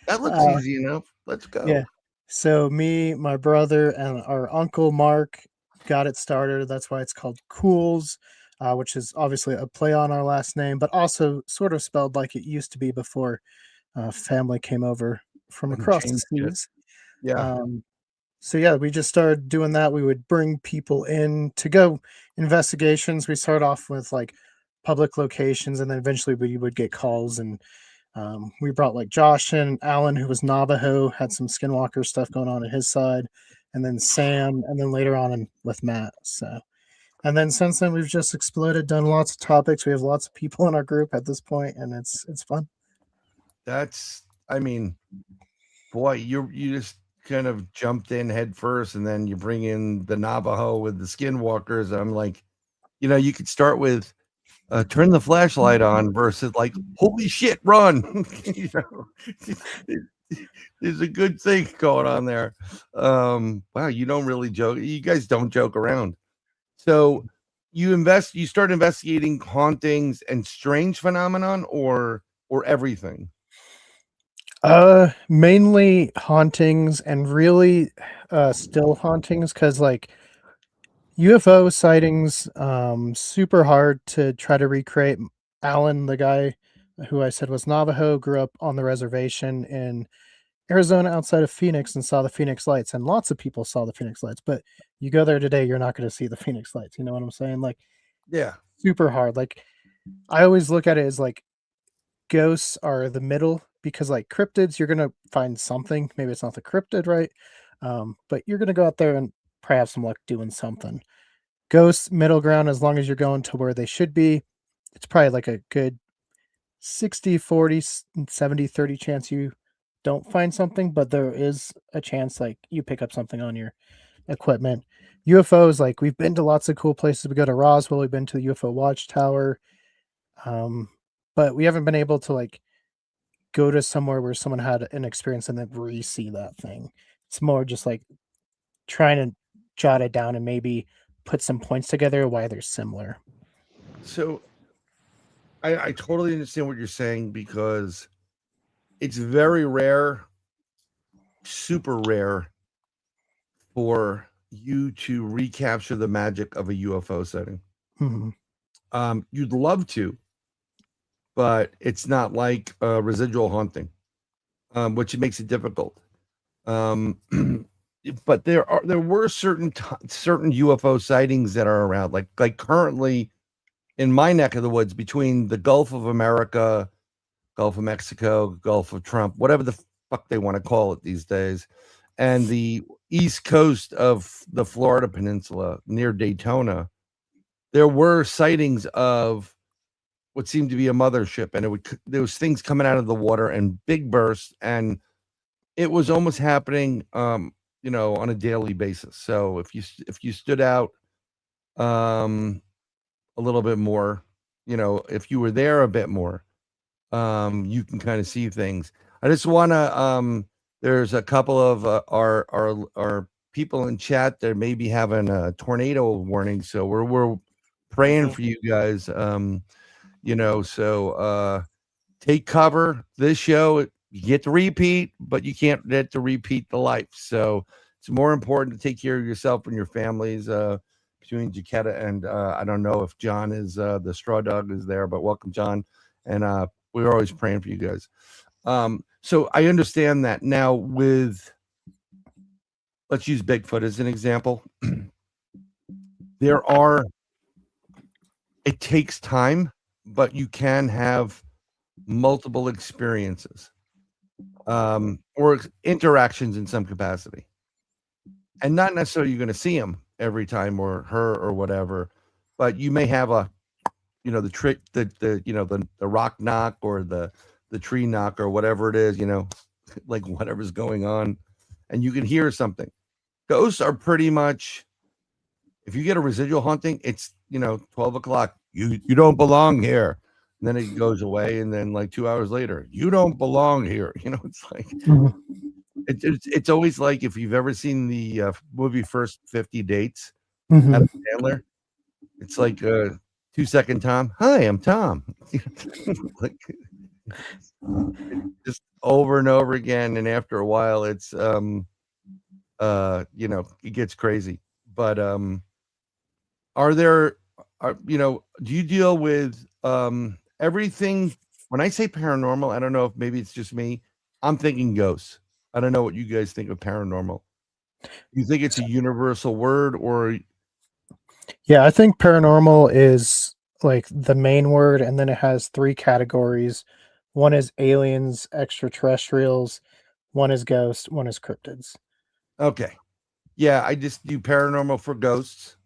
That looks easy enough. Let's go. Yeah. So me, my brother, and our uncle Mark got it started. That's why it's called Culz, which is obviously a play on our last name, but also sort of spelled like it used to be before family came over from And across the changed it. seas. Yeah. So yeah, we just started doing that. We would bring people in to go investigations. We start off with like public locations, and then eventually we would get calls. And we brought like Josh and Alan, who was Navajo, had some Skinwalker stuff going on his side, and then Sam, and then later on with Matt. So, and then since then we've just exploded, done lots of topics. We have lots of people in our group at this point, and it's fun. That's, I mean, boy, you just kind of jumped in head first, and then you bring in the Navajo with the Skinwalkers. I'm like, you could start with turn the flashlight on versus like, holy shit, run. There's a good thing going on there. Wow, you don't really joke. You guys don't joke around. So you start investigating hauntings and strange phenomenon, or everything. Mainly hauntings, and really still hauntings, because like UFO sightings, super hard to try to recreate. Alan, the guy who I said was Navajo, grew up on the reservation in Arizona outside of Phoenix and saw the Phoenix Lights, and lots of people saw the Phoenix Lights, but you go there today, you're not going to see the Phoenix Lights. You know what I'm saying? Like, Yeah. super hard. Like, I always look at it as like ghosts are the middle, because like cryptids, you're going to find something. Maybe it's not the cryptid, right? But you're going to go out there and probably have some luck doing something. Ghosts, middle ground, as long as you're going to where they should be, it's probably like a good 60, 40, 70, 30 chance you don't find something, but there is a chance like you pick up something on your equipment. UFOs, like we've been to lots of cool places. We go to Roswell, we've been to the UFO Watchtower, but we haven't been able to like go to somewhere where someone had an experience and then re-see that thing. It's more just like trying to jot it down and maybe put some points together why they're similar. So I totally understand what you're saying, because it's very rare, super rare, for you to recapture the magic of a UFO sighting. Mm-hmm. You'd love to, but it's not like residual haunting, which makes it difficult. But there were certain UFO sightings that are around, like currently in my neck of the woods, between the Gulf of America, Gulf of Mexico, Gulf of Trump, whatever the fuck they want to call it these days, and the east coast of the Florida Peninsula near Daytona. There were sightings of what seemed to be a mothership, and there was things coming out of the water and big bursts, and it was almost happening, on a daily basis. So if you stood out, a little bit more, if you were there a bit more, you can kind of see things. I just want to, there's a couple of our people in chat that may be having a tornado warning, so we're praying for you guys. So take cover. This show, you get to repeat, but you can't get to repeat the life. So it's more important to take care of yourself and your families. Between Jaquetta and I don't know if John is the straw dog is there, but welcome, John. And we're always praying for you guys. So I understand that. Now let's use Bigfoot as an example. It takes time, but you can have multiple experiences, or interactions in some capacity, and not necessarily you're going to see him every time, or her, or whatever, but you may have the trick, the rock knock, or the tree knock, or whatever it is, like whatever's going on, and you can hear something. Ghosts are pretty much, if you get a residual haunting, it's 12 o'clock. You don't belong here. And then it goes away, and then like 2 hours later, you don't belong here. It's like it's always like, if you've ever seen the movie First 50 Dates, Adam Sandler, it's like 2-second Tom. Hi, I'm Tom. Like, just over and over again, and after a while, it's it gets crazy. But do you deal with everything? When I say paranormal, I don't know if maybe it's just me. I'm thinking ghosts. I don't know what you guys think of paranormal. You think it's a universal word, or Yeah, I think paranormal is like the main word, and then it has three categories. One is aliens, extraterrestrials, one is ghosts, one is cryptids. okay? Yeah, I just do paranormal for ghosts,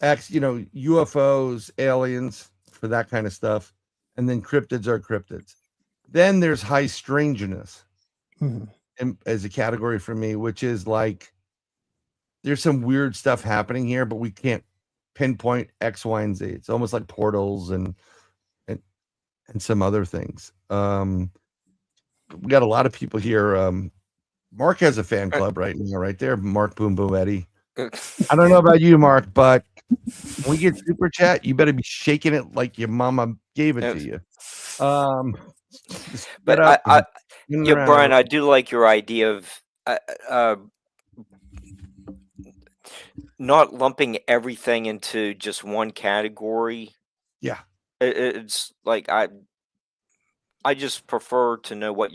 UFOs, aliens for that kind of stuff, and then cryptids are cryptids. Then there's high strangeness Mhm. as a category for me, which is like there's some weird stuff happening here, but we can't pinpoint X, Y, and Z. It's almost like portals and some other things. We got a lot of people here. Mark has a fan club right now, right there. Mark Boom Boom Eddy. I don't know about you, Mark, but when we get super chat, you better be shaking it like your mama gave it to you. But Bryan, I do like your idea of not lumping everything into just one category. Yeah, it's like I just prefer to know what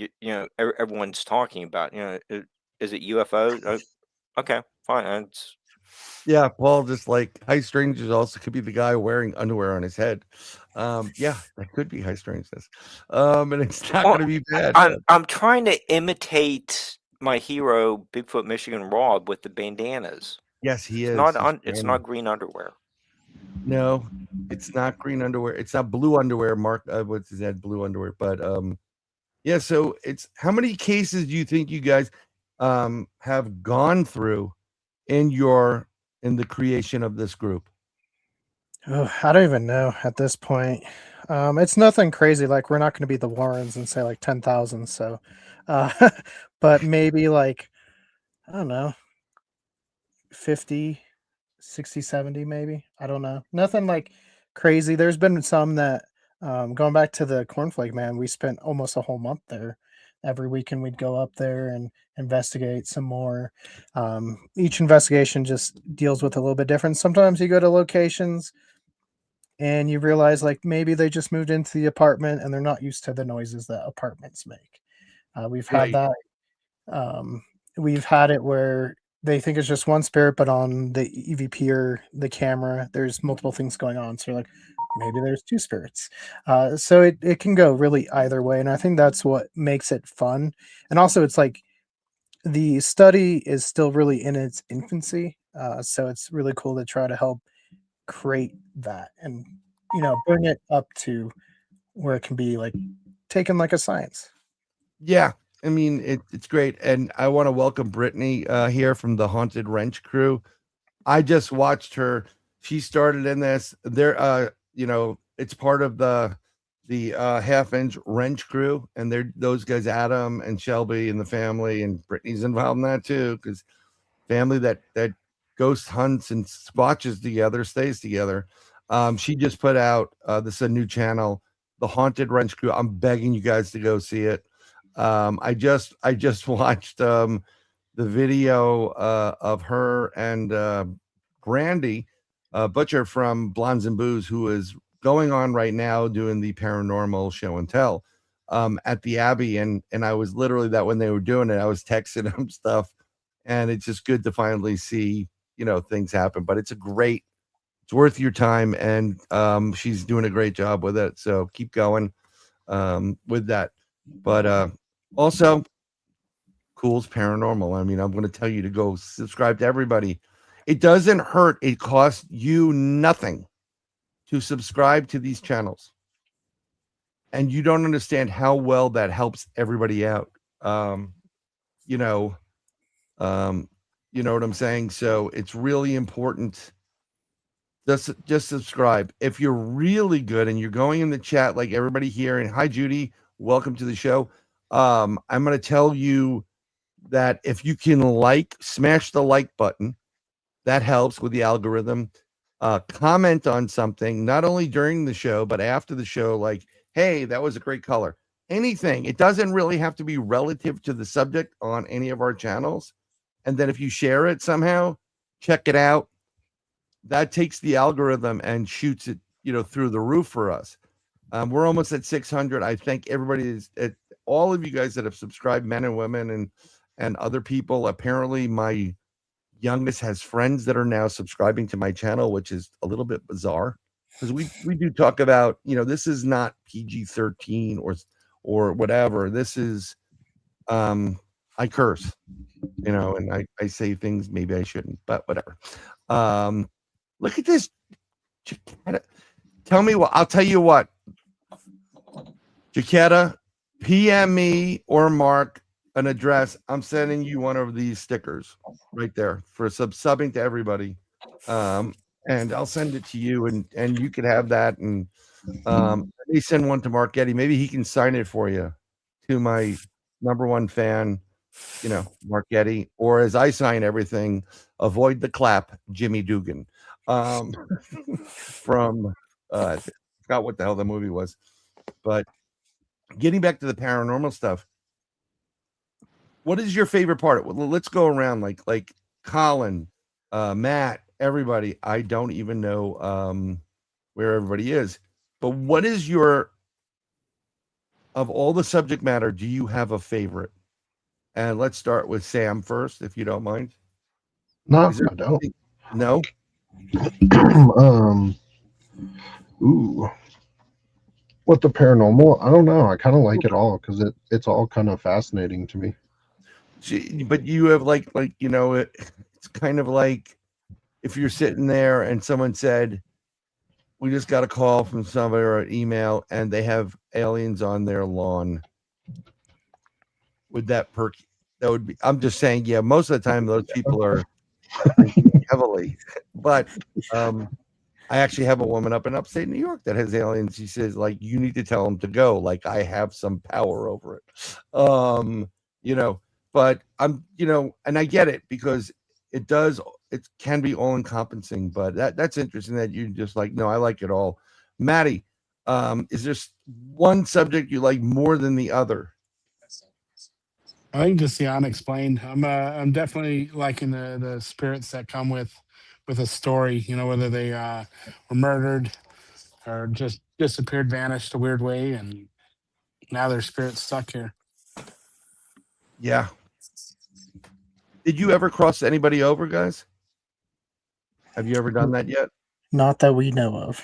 everyone's talking about. Is it UFO? Okay, fine. yeah. Paul, just like high strangeness also could be the guy wearing underwear on his head. Yeah, that could be high strangeness. And it's not going to be bad. I'm trying to imitate my hero, Bigfoot Michigan Rob, with the bandanas. Yes, he is. It's not green underwear. No, it's not green underwear. It's not blue underwear. Mark, what's his head? Blue underwear. But yeah. So it's how many cases do you think you guys have gone through in the creation of this group? Oh, I don't even know at this point. It's nothing crazy. Like we're not going to be the Warrens and say like 10,000. So, but maybe like, I don't know, 50, 60, 70, maybe. I don't know. Nothing like crazy. There's been some that, going back to the Cornflake Man, we spent almost a whole month there. Every weekend we'd go up there and investigate some more. Each investigation just deals with a little bit different. Sometimes you go to locations and you realize like maybe they just moved into the apartment and they're not used to the noises that apartments make. We've had that. We've had it where they think it's just one spirit, but on the EVP or the camera, there's multiple things going on. So you're like, maybe there's two spirits. So it can go really either way. And I think that's what makes it fun. And also it's like the study is still really in its infancy. So it's really cool to try to help create that and bring it up to where it can be like taken like a science. Yeah, I mean it's great, and I want to welcome Brittany here from the Haunted Wrench crew. I just watched her. She started in this. There, it's part of the half-inch wrench crew, and they're those guys, Adam and Shelby and the family, and Brittany's involved in that too, because family that ghost hunts and watches together stays together. She just put out this is a new channel, the Haunted Wrench Crew. I'm begging you guys to go see it. I just watched the video of her and Brandy Butcher from Blondes and Booze, who is going on right now doing the paranormal show and tell at the Abbey, and I was literally that when they were doing it, I was texting them stuff, and it's just good to finally see things happen. But it's worth your time, and she's doing a great job with it, so keep going with that. But also Culz Paranormal, I mean, I'm going to tell you to go subscribe to everybody. It doesn't hurt. It costs you nothing to subscribe to these channels, and you don't understand how well that helps everybody out. You know what I'm saying? So it's really important. Just subscribe. If you're really good and you're going in the chat like everybody here, and hi Judy, welcome to the show. I'm going to tell you that if you can smash the like button, that helps with the algorithm. Comment on something, not only during the show, but after the show, like, hey, that was a great color. Anything. It doesn't really have to be relative to the subject on any of our channels. And then if you share it somehow, check it out. That takes the algorithm and shoots it, through the roof for us. We're almost at 600. I thank everybody, all of you guys that have subscribed, men and women, and other people. Apparently, my youngest has friends that are now subscribing to my channel, which is a little bit bizarre because we do talk about, this is not PG-13 or whatever. This is I curse, and I say things maybe I shouldn't, but whatever. Look at this. Tell me what. I'll tell you what. Jaquetta, PM me or Mark an address. I'm sending you one of these stickers right there for subbing to everybody. And I'll send it to you, and you could have that. And let me send one to Mark Eddy. Maybe he can sign it for you to my number one fan, Mark Eddy, or as I sign everything, avoid the clap, Jimmy Dugan. From I forgot what the hell the movie was, but getting back to the paranormal stuff, what is your favorite part? Well, let's go around like Colin, Matt, everybody. I don't even know where everybody is, but what is your, of all the subject matter, do you have a favorite? And let's start with Sam first, if you don't mind. No, I don't. No. Ooh. What, the paranormal? I don't know. I kind of like it all because it's all kind of fascinating to me. But you have it's kind of like if you're sitting there and someone said, we just got a call from somebody or an email and they have aliens on their lawn. Would that perk? That would be, I'm just saying, yeah, most of the time those people are heavily, but I actually have a woman up in upstate New York that has aliens. She says, you need to tell them to go. I have some power over it. But I'm, and I get it because it can be all encompassing, but that's interesting that you just no, I like it all. Maddie, is there one subject you like more than the other? I think just the unexplained. I'm definitely liking the spirits that come with a story. Whether they were murdered or just disappeared, vanished a weird way, and now their spirit's stuck here. Yeah. Did you ever cross anybody over, guys? Have you ever done that yet? Not that we know of.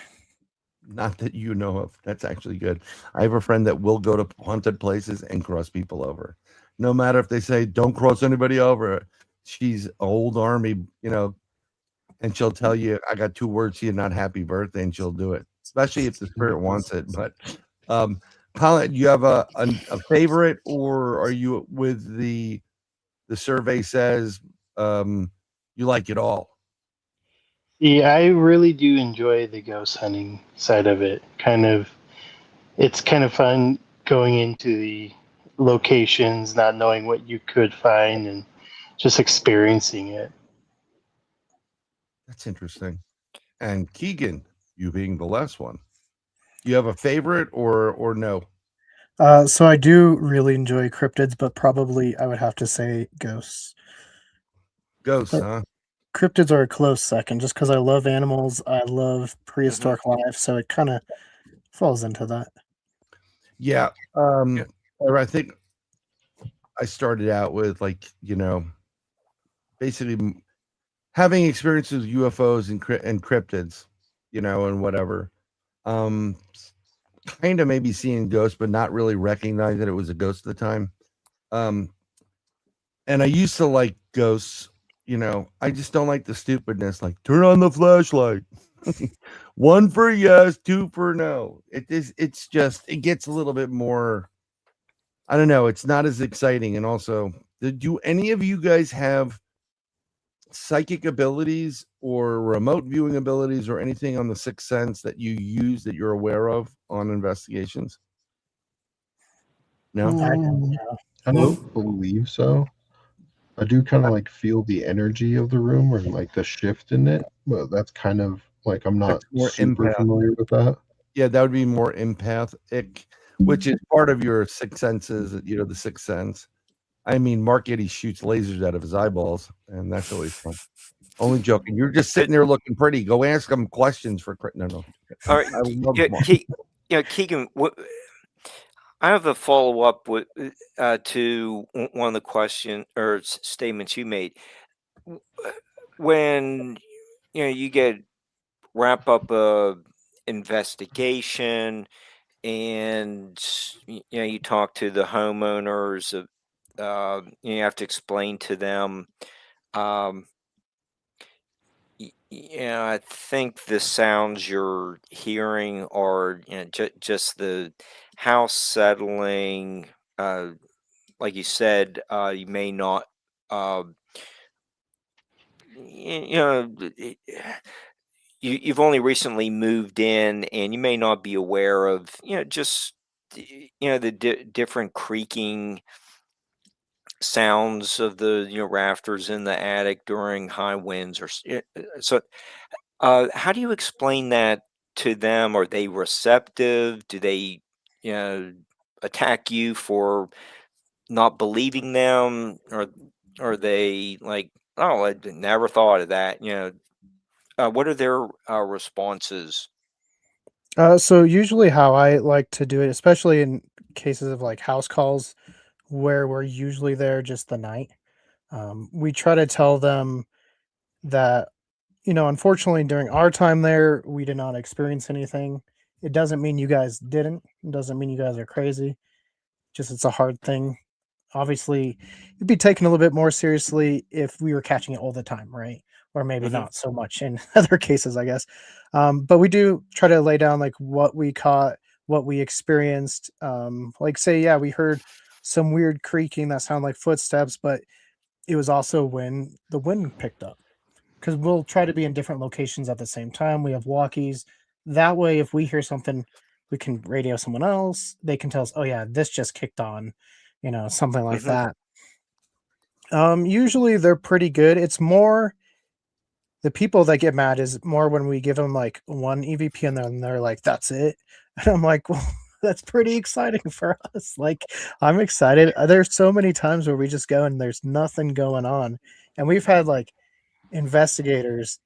Not that you know of. That's actually good. I have a friend that will go to haunted places and cross people over. No matter if they say, don't cross anybody over. She's old army, and she'll tell you, I got 2 words here, not happy birthday, and she'll do it, especially if the spirit wants it. But Colin, you have a favorite, or are you with the survey says you like it all? Yeah, I really do enjoy the ghost hunting side of it. It's kind of fun going into the locations, not knowing what you could find, and just experiencing it. That's interesting. And Keegan, you being the last one, you have a favorite or no? So I do really enjoy cryptids, but probably I would have to say ghosts. Ghosts, huh? Cryptids are a close second, just because I love animals. I love prehistoric life, so it kind of falls into that. Yeah. I think I started out with basically having experiences with UFOs and cryptids, and whatever. Kind of maybe seeing ghosts, but not really recognizing that it was a ghost at the time. And I used to like ghosts, I just don't like the stupidness, turn on the flashlight. 1 for yes, 2 for no. It gets a little bit more, I don't know, it's not as exciting. And also, do any of you guys have psychic abilities or remote viewing abilities or anything on the sixth sense that you use that you're aware of on investigations? No? I don't believe so. I do kind of feel the energy of the room or the shift in it, but that's kind of I'm not super familiar with that. Yeah, that would be more empathic, which is part of your sixth senses, the sixth sense. I mean, Mark Eddy shoots lasers out of his eyeballs, and that's always fun. Only joking. You're just sitting there looking pretty. Go ask him questions for no. All right, Keegan. I have a follow up with to one of the question or statements you made. When you get wrap up a investigation and you talk to the homeowners of you have to explain to them. Um, yeah, I think the sounds you're hearing are just the house settling. Like you said, you may not. Uh, you know, you've only recently moved in, and you may not be aware of just the different creaking sounds of the rafters in the attic during high winds so. How do you explain that to them? Are they receptive? Do they, you know, attack you for not believing them, or are they like, "Oh, never thought of that." What are their responses? So usually how I like to do it, especially in cases of like house calls where we're usually there just the night, we try to tell them that, unfortunately during our time there, we did not experience anything. It doesn't mean you guys didn't. It doesn't mean you guys are crazy. Just it's a hard thing. Obviously, it'd be taken a little bit more seriously if we were catching it all the time, right? Or maybe Hmm. not so much in other cases, I guess. But we do try to lay down like what we caught, what we experienced. Like say, yeah, we heard some weird creaking that sounded like footsteps, but it was also when the wind picked up. Because we'll try to be in different locations at the same time. We have walkies. That way, if we hear something, we can radio someone else. They can tell us, "Oh yeah, this just kicked on," something like Hmm. that. Usually they're pretty good. It's more the people that get mad is more when we give them like one EVP and then they're like, "That's it," and I'm like, "Well, that's pretty exciting for us." Like, I'm excited. There's so many times where we just go and there's nothing going on, and we've had like investigators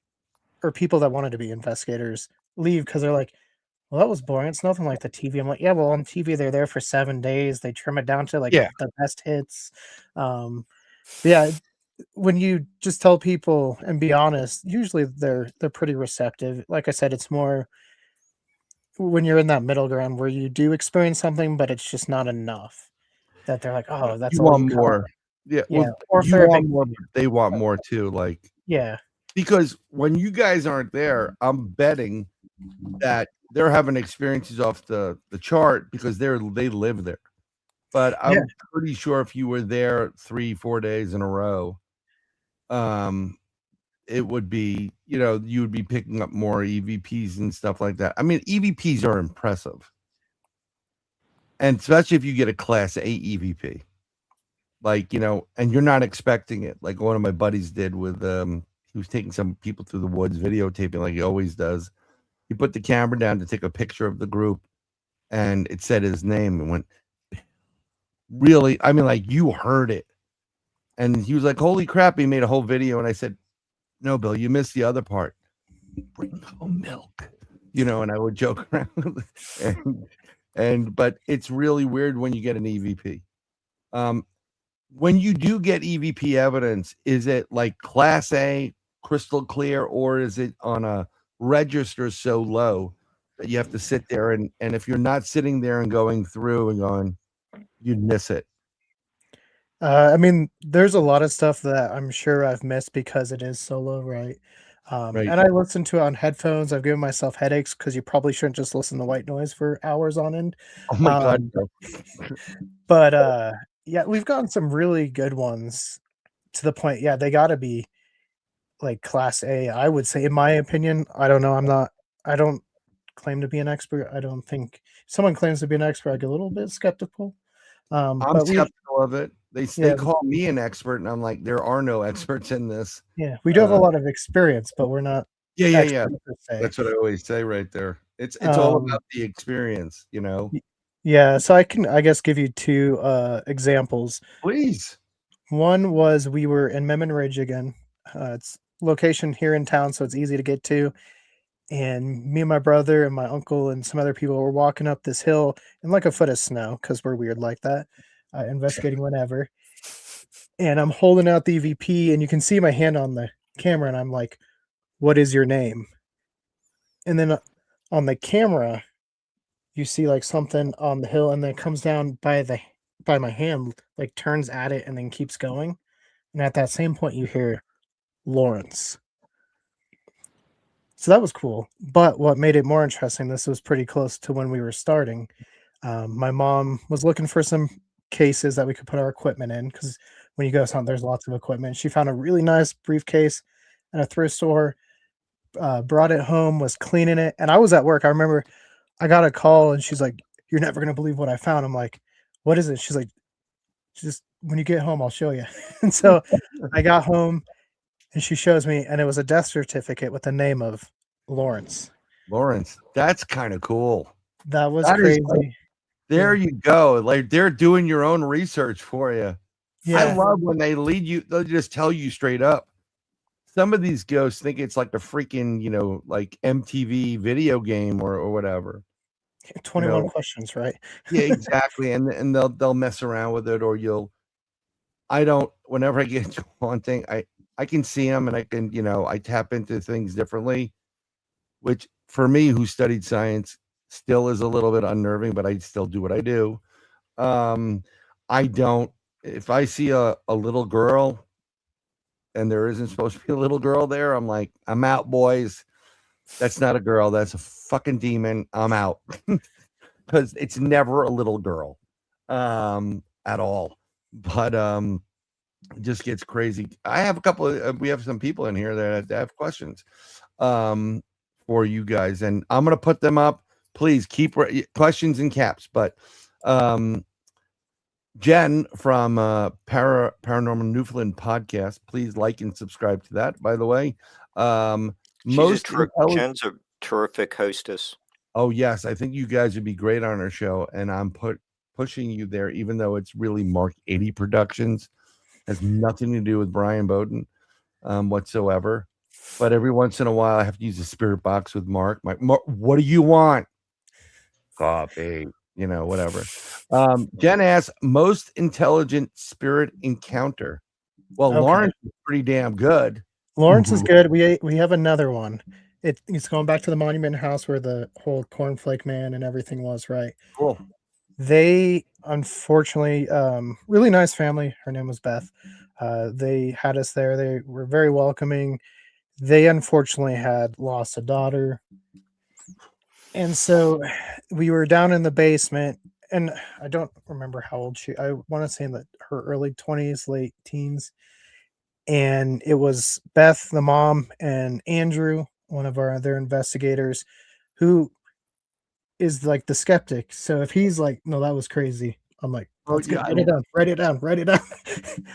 or people that wanted to be investigators leave because they're like, "Well, that was boring. It's nothing like the TV." I'm like, "Yeah, well, on TV they're there for 7 days. They trim it down to like Yeah. the best hits." But yeah, when you just tell people and be honest, usually they're pretty receptive. Like I said, it's more when you're in that middle ground where you do experience something, but it's just not enough that they're like, "Oh, that's You all you want got." more. Yeah. Yeah, Well, or if you they're a big want more, but they want more too. Like, yeah, because when you guys aren't there, I'm betting that they're having experiences off the chart because they live there. But yeah. I'm pretty sure if you were there 3-4 days in a row, um, it would be, you would be picking up more EVPs and stuff like that. I mean, EVPs are impressive, and especially if you get a Class A EVP, like, and you're not expecting it. Like one of my buddies did with, he was taking some people through the woods, videotaping like he always does. He put the camera down to take a picture of the group, and it said his name and went, really? I mean, like you heard it. And he was like, "Holy crap!" He made a whole video, and I said, "No, Bill, you missed the other part. Bring home milk." And I would joke around, but it's really weird when you get an EVP. When you do get EVP evidence, is it like Class A, crystal clear, or is it on a register so low that you have to sit there and if you're not sitting there and going through and going, you'd miss it. I mean, there's a lot of stuff that I'm sure I've missed because it is solo, right? Right. And I listen to it on headphones. I've given myself headaches because you probably shouldn't just listen to white noise for hours on end. Oh my God, Um, no. but yeah, we've gotten some really good ones to the point. Yeah, they got to be like class A. I would say, in my opinion. I don't know. I don't claim to be an expert. I don't think if someone claims to be an expert, I get a little bit skeptical. I'm But we, skeptical of it. They yeah, call me an expert, and I'm like, there are no experts in this. yeah, we do have a lot of experience, but we're not Yeah, yeah, yeah. experts per se. That's what I always say right there. It's all Um, about the experience. y yeah, so I can, I guess, give you 2, examples. Please. One was we were in Ridge again. It's location here in town, so it's easy to get to. and me and my brother and my uncle and some other people were walking up this hill in like a foot of snow because we're weird like that, investigating whenever. And I'm holding out the EVP, and you can see my hand on the camera, and I'm like, "What is your name?" And then on the camera, you see like something on the hill, and then it comes down by my hand, like turns at it, and then keeps going. And at that same point, you hear Lawrence. So that was cool. But what made it more interesting, this was pretty close to when we were starting. My mom was looking for some cases that we could put our equipment in because when you go hunt, there's lots of equipment. She found a really nice briefcase at a thrift store, brought it home, was cleaning it. And I was at work. I remember I got a call and she's like, "You're never going to believe what I found." I'm like, "What is it?" She's like, "Just when you get home, I'll show you." And so I got home and she shows me, and it was a death certificate with the name of Lawrence. Lawrence, that's kind of cool. That was That is crazy. like, there you go. Like they're doing your own research for you. Yeah. I love when they lead you, they'll just tell you straight up. Some of these ghosts think it's like a freaking, like MTV video game or whatever. 21 questions, right? Yeah, exactly. And they'll mess around with it, or whenever I get into one thing, I can see them and I can, I tap into things differently, which for me, who studied science, still is a little bit unnerving, but I still do what I do. If I see a little girl and there isn't supposed to be a little girl there, I'm like, I'm out, boys. That's not a girl. That's a fucking demon. I'm out. Because it's never a little girl at all. But it just gets crazy. I have we have some people in here that have questions for you guys, and I'm going to put them up. Please keep questions in caps. But Jen from Paranormal Newfoundland podcast, please like and subscribe to that, by the way. Jen's a terrific hostess. Oh, yes. I think you guys would be great on our show, and I'm pushing you there, even though it's really Mark Eddy Productions. Has nothing to do with Bryan Bowden whatsoever. But every once in a while, I have to use a spirit box with Mark. Mark, what do you want? Coffee, whatever. Jen asks, most intelligent spirit encounter. Well, okay. Lawrence is pretty damn good. Lawrence is good. We have another one. It's going back to the Monument House where the whole cornflake man and everything was, right? Cool. They unfortunately, really nice family. Her name was Beth. They had us there. They were very welcoming. They unfortunately had lost a daughter. And so we were down in the basement, and I don't remember how old I want to say in her early 20s, late teens. And it was Beth, the mom, and Andrew, one of our other investigators, who is like the skeptic. So if he's like, "No, that was crazy," I'm like, write it down.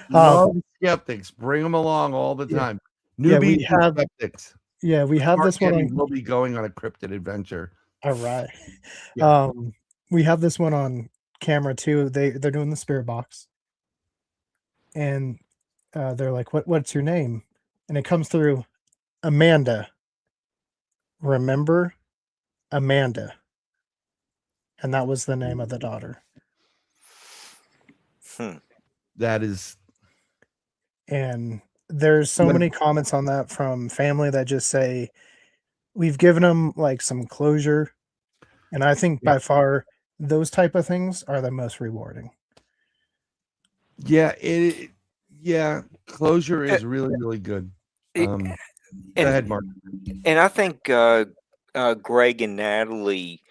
Love skeptics. Bring them along all the time. Newbies and skeptics. Yeah, we have this one. We'll be going on a cryptid adventure. All right. Yeah. We have this one on camera too. They're doing the spirit box, and they're like, "What's your name?" And it comes through, Amanda. Remember, Amanda. And that was the name of the daughter. That is. And there's so many comments on that from family that just say, we've given them like some closure. And I think by far those type of things are the most rewarding. Yeah. Closure is really, really good. Go ahead, Mark. And I think Greg and Natalie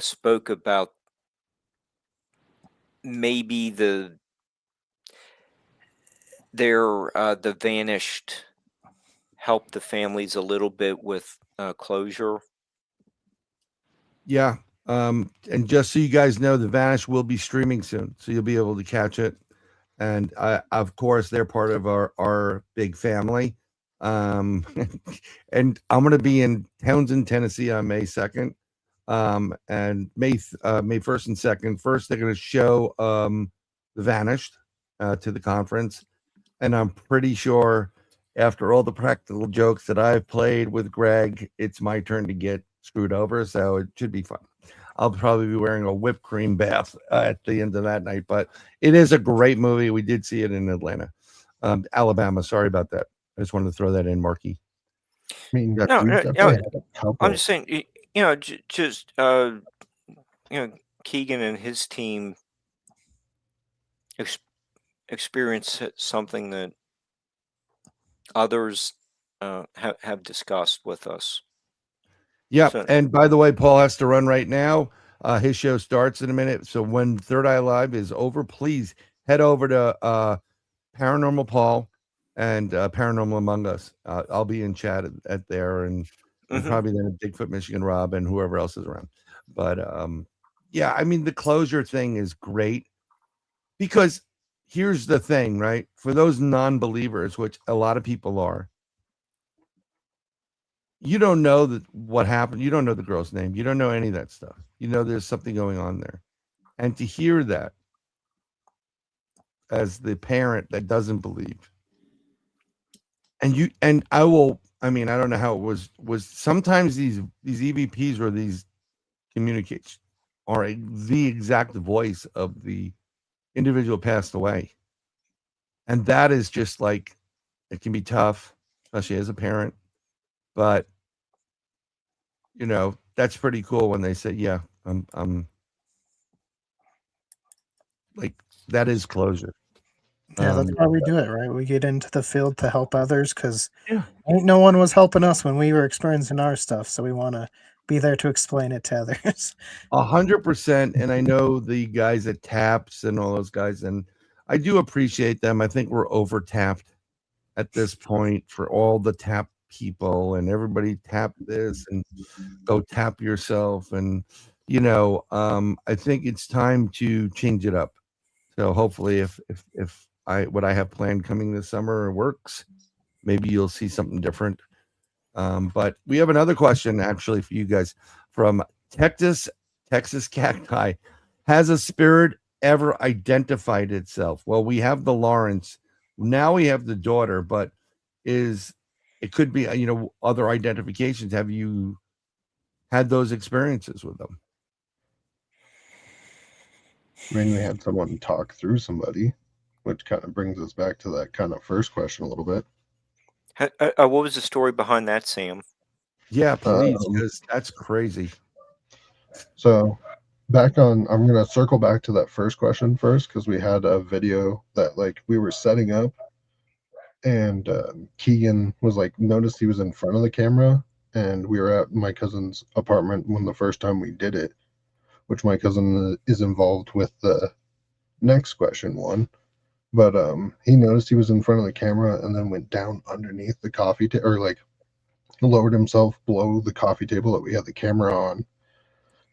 spoke about maybe the vanished helped the families a little bit with closure. Yeah. And just so you guys know, the Vanished will be streaming soon, so you'll be able to catch it. And of course, they're part of our big family. And I'm going to be in Townsend, Tennessee on May 2nd. And May 1st and 2nd. First, they're going to show the Vanished to the conference. And I'm pretty sure after all the practical jokes that I've played with Greg, it's my turn to get screwed over. So it should be fun. I'll probably be wearing a whipped cream bath at the end of that night, but it is a great movie. We did see it in Atlanta, Alabama. Sorry about that. I just wanted to throw that in, Marky. I mean, No, we've no, definitely no, had a couple. I'm just saying, just Keegan and his team experience something that others have discussed with us. Yeah. So, And by the way, Paul has to run right now. His show starts in a minute. So when Third Eye Live is over, please head over to Paranormal Paul and Paranormal Among Us. I'll be in chat at there and probably then at Bigfoot Michigan Rob and whoever else is around. But yeah, I mean, the closure thing is great because here's the thing, right? For those non-believers, which a lot of people are, you don't know that what happened. You don't know the girl's name. You don't know any of that stuff. You know there's something going on there. And to hear that as the parent that doesn't believe, and I mean, I don't know how it was sometimes these EVPs or these communications are the exact voice of the individual passed away. And that is just like, it can be tough, especially as a parent. But that's pretty cool when they say, yeah, I'm like, that is closure. Yeah, that's why we do it, right? We get into the field to help others because Yeah. ain't no one was helping us when we were experiencing our stuff. So we want to be there to explain it to others. 100%. And I know the guys at Taps and all those guys, and I do appreciate them. I think we're over tapped at this point for all the tap people, and everybody tap this and go tap yourself. And, I think it's time to change it up. So hopefully if what I have planned coming this summer works, maybe you'll see something different. But we have another question actually for you guys from Texas Cacti. Has a spirit ever identified itself? Well, we have the Lawrence. Now we have the daughter, but it could be, other identifications. Have you had those experiences with them? I mean, we had someone talk through somebody, which kind of brings us back to that kind of first question a little bit. what was the story behind that, Sam? Yeah, please, because that's crazy. So I'm going to circle back to that first question first, because we had a video that we were setting up and Keegan was noticed he was in front of the camera, and we were at my cousin's apartment when the first time we did it, which my cousin is involved with the next question one. But he noticed he was in front of the camera and then went down underneath the coffee table, or lowered himself below the coffee table that we had the camera on.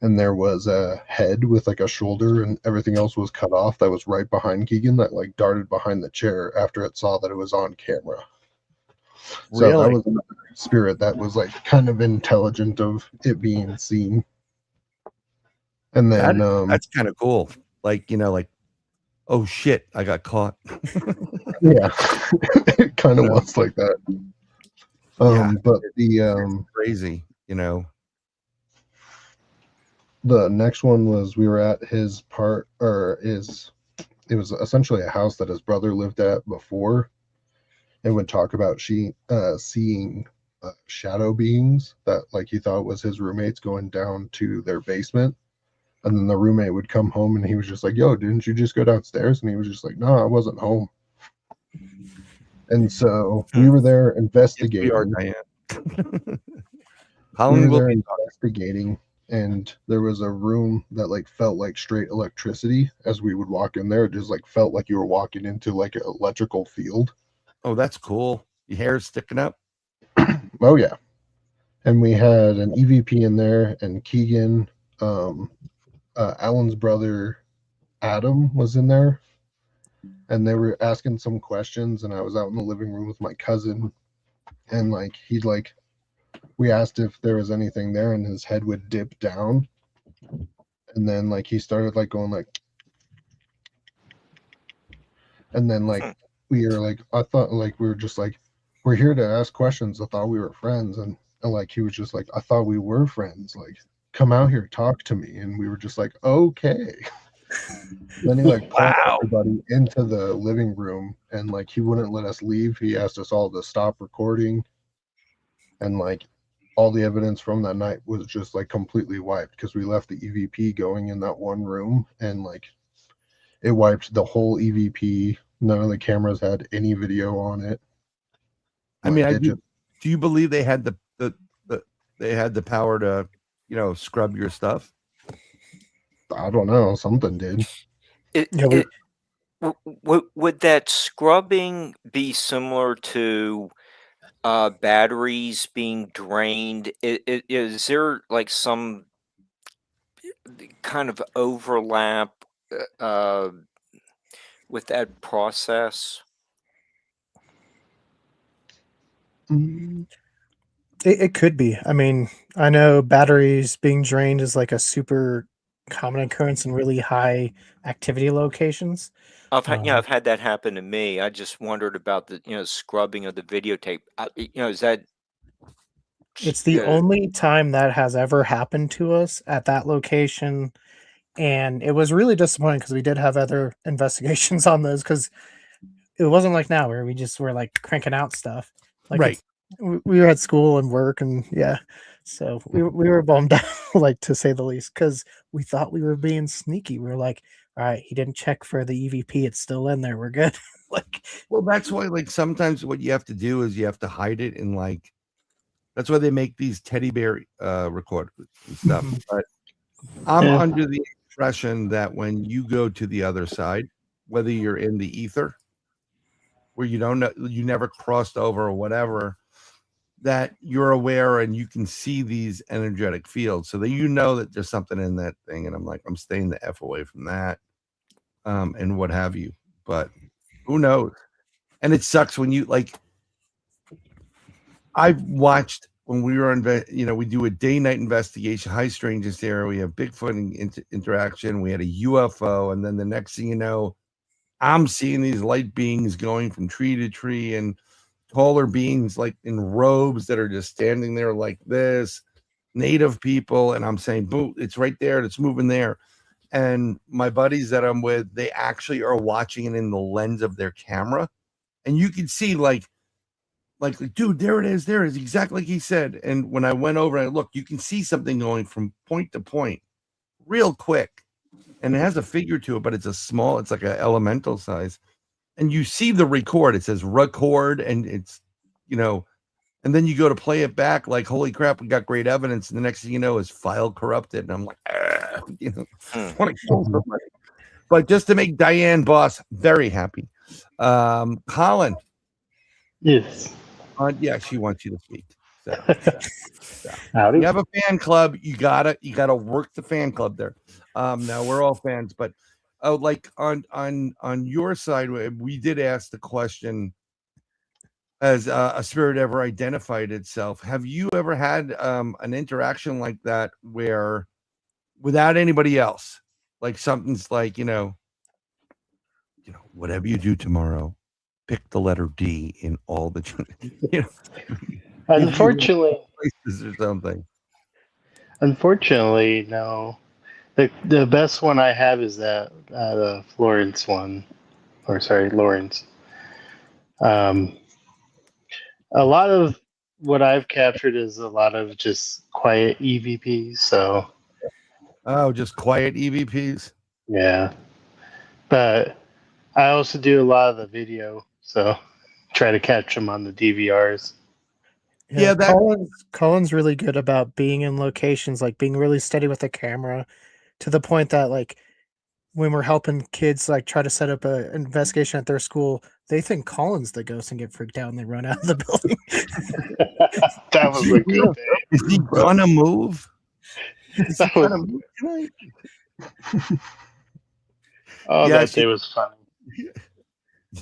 And there was a head with a shoulder and everything else was cut off that was right behind Keegan that darted behind the chair after it saw that it was on camera. Really? So that was another spirit that was kind of intelligent of it being seen. And then that's kind of cool. Oh shit, I got caught. Yeah, it kind of was like that. Yeah, but the crazy, The next one was we were at his it was essentially a house that his brother lived at before, and would talk about seeing shadow beings that he thought was his roommates going down to their basement. And then the roommate would come home and he was just like, "Yo, didn't you just go downstairs?" And he was just like, "No, I wasn't home." And so we were there investigating. Investigating, and there was a room that felt like straight electricity. As we would walk in there, it just felt like you were walking into an electrical field. Oh, that's cool. Your hair's sticking up. Oh yeah. And we had an EVP in there, and Keegan, Alan's brother Adam was in there, and they were asking some questions, and I was out in the living room with my cousin, and we asked if there was anything there, and his head would dip down, and then he started going and then we were I thought we were just we're here to ask questions. I thought we were friends. And like, he was just like, I thought we were friends. Like, come out here, talk to me. And we were just like, okay. Then he like called everybody into the living room, and like he wouldn't let us leave. He asked us all to stop recording, and like all the evidence from that night was just like completely wiped because we left the EVP going in that one room, and like it wiped the whole EVP. None of the cameras had any video on it. I mean, Like, do you believe they had the power to, you know, scrub your stuff? I don't know, something did. Would that scrubbing be similar to batteries being drained? Is there like some kind of overlap with that process? It could be. I mean, I know batteries being drained is like a super common occurrence in really high activity locations. I've had that happen to me. I just wondered about the scrubbing of the videotape. Is that? It's the only time that has ever happened to us at that location, and it was really disappointing because we did have other investigations on those, because it wasn't like now where we just were like cranking out stuff. Like, right. We were at school and work, and yeah, so we were bummed out, like, to say the least, because we thought we were being sneaky. We were like, all right, he didn't check for the EVP, it's still in there, we're good. Like, well, that's why, like, sometimes what you have to do is you have to hide it in, like, that's why they make these teddy bear recorders and stuff. But I'm under the impression that when you go to the other side, whether you're in the ether, where you don't know, you never crossed over or whatever, that you're aware and you can see these energetic fields, so that you know that there's something in that thing. And I'm like, I'm staying the F away from that, and what have you. But who knows? And it sucks when you, like, I've watched when we were we do a day-night investigation, high strangeness area. We have Bigfoot interaction. We had a UFO, and then the next thing you know, I'm seeing these light beings going from tree to tree, and taller beings like in robes that are just standing there like this, native people. And I'm saying, boo, it's right there. It's moving there. And my buddies that I'm with, they actually are watching it in the lens of their camera. And you can see like, dude, there it is. There it is. Exactly like he said. And when I went over and I looked, you can see something going from point to point real quick. And it has a figure to it, but it's it's like an elemental size. And you see the record, it says record, and it's, and then you go to play it back, like, holy crap, we got great evidence. And the next thing you know is file corrupted. And I'm like, I want to kill somebody. But just to make Diane Boss very happy. Colin. Yes. Yeah, she wants you to speak. So. Howdy. You have a fan club. You gotta work the fan club there. Now we're all fans, but like on your side, we did ask the question: has a spirit ever identified itself? Have you ever had an interaction like that where, without anybody else, like something's like, whatever you do tomorrow, pick the letter D in all the, Unfortunately, places or something. Unfortunately, no. The best one I have is that Florence one, or sorry, Lawrence. A lot of what I've captured is a lot of just quiet EVPs. So. Oh, just quiet EVPs. Yeah, but I also do a lot of the video, so try to catch them on the DVRs. Yeah, Colin's really good about being in locations, like being really steady with the camera, to the point that, like, when we're helping kids like try to set up an investigation at their school, they think Colin's the ghost and get freaked out and they run out of the building. That was a good day. Is he gonna move? Oh, yeah, that day was funny.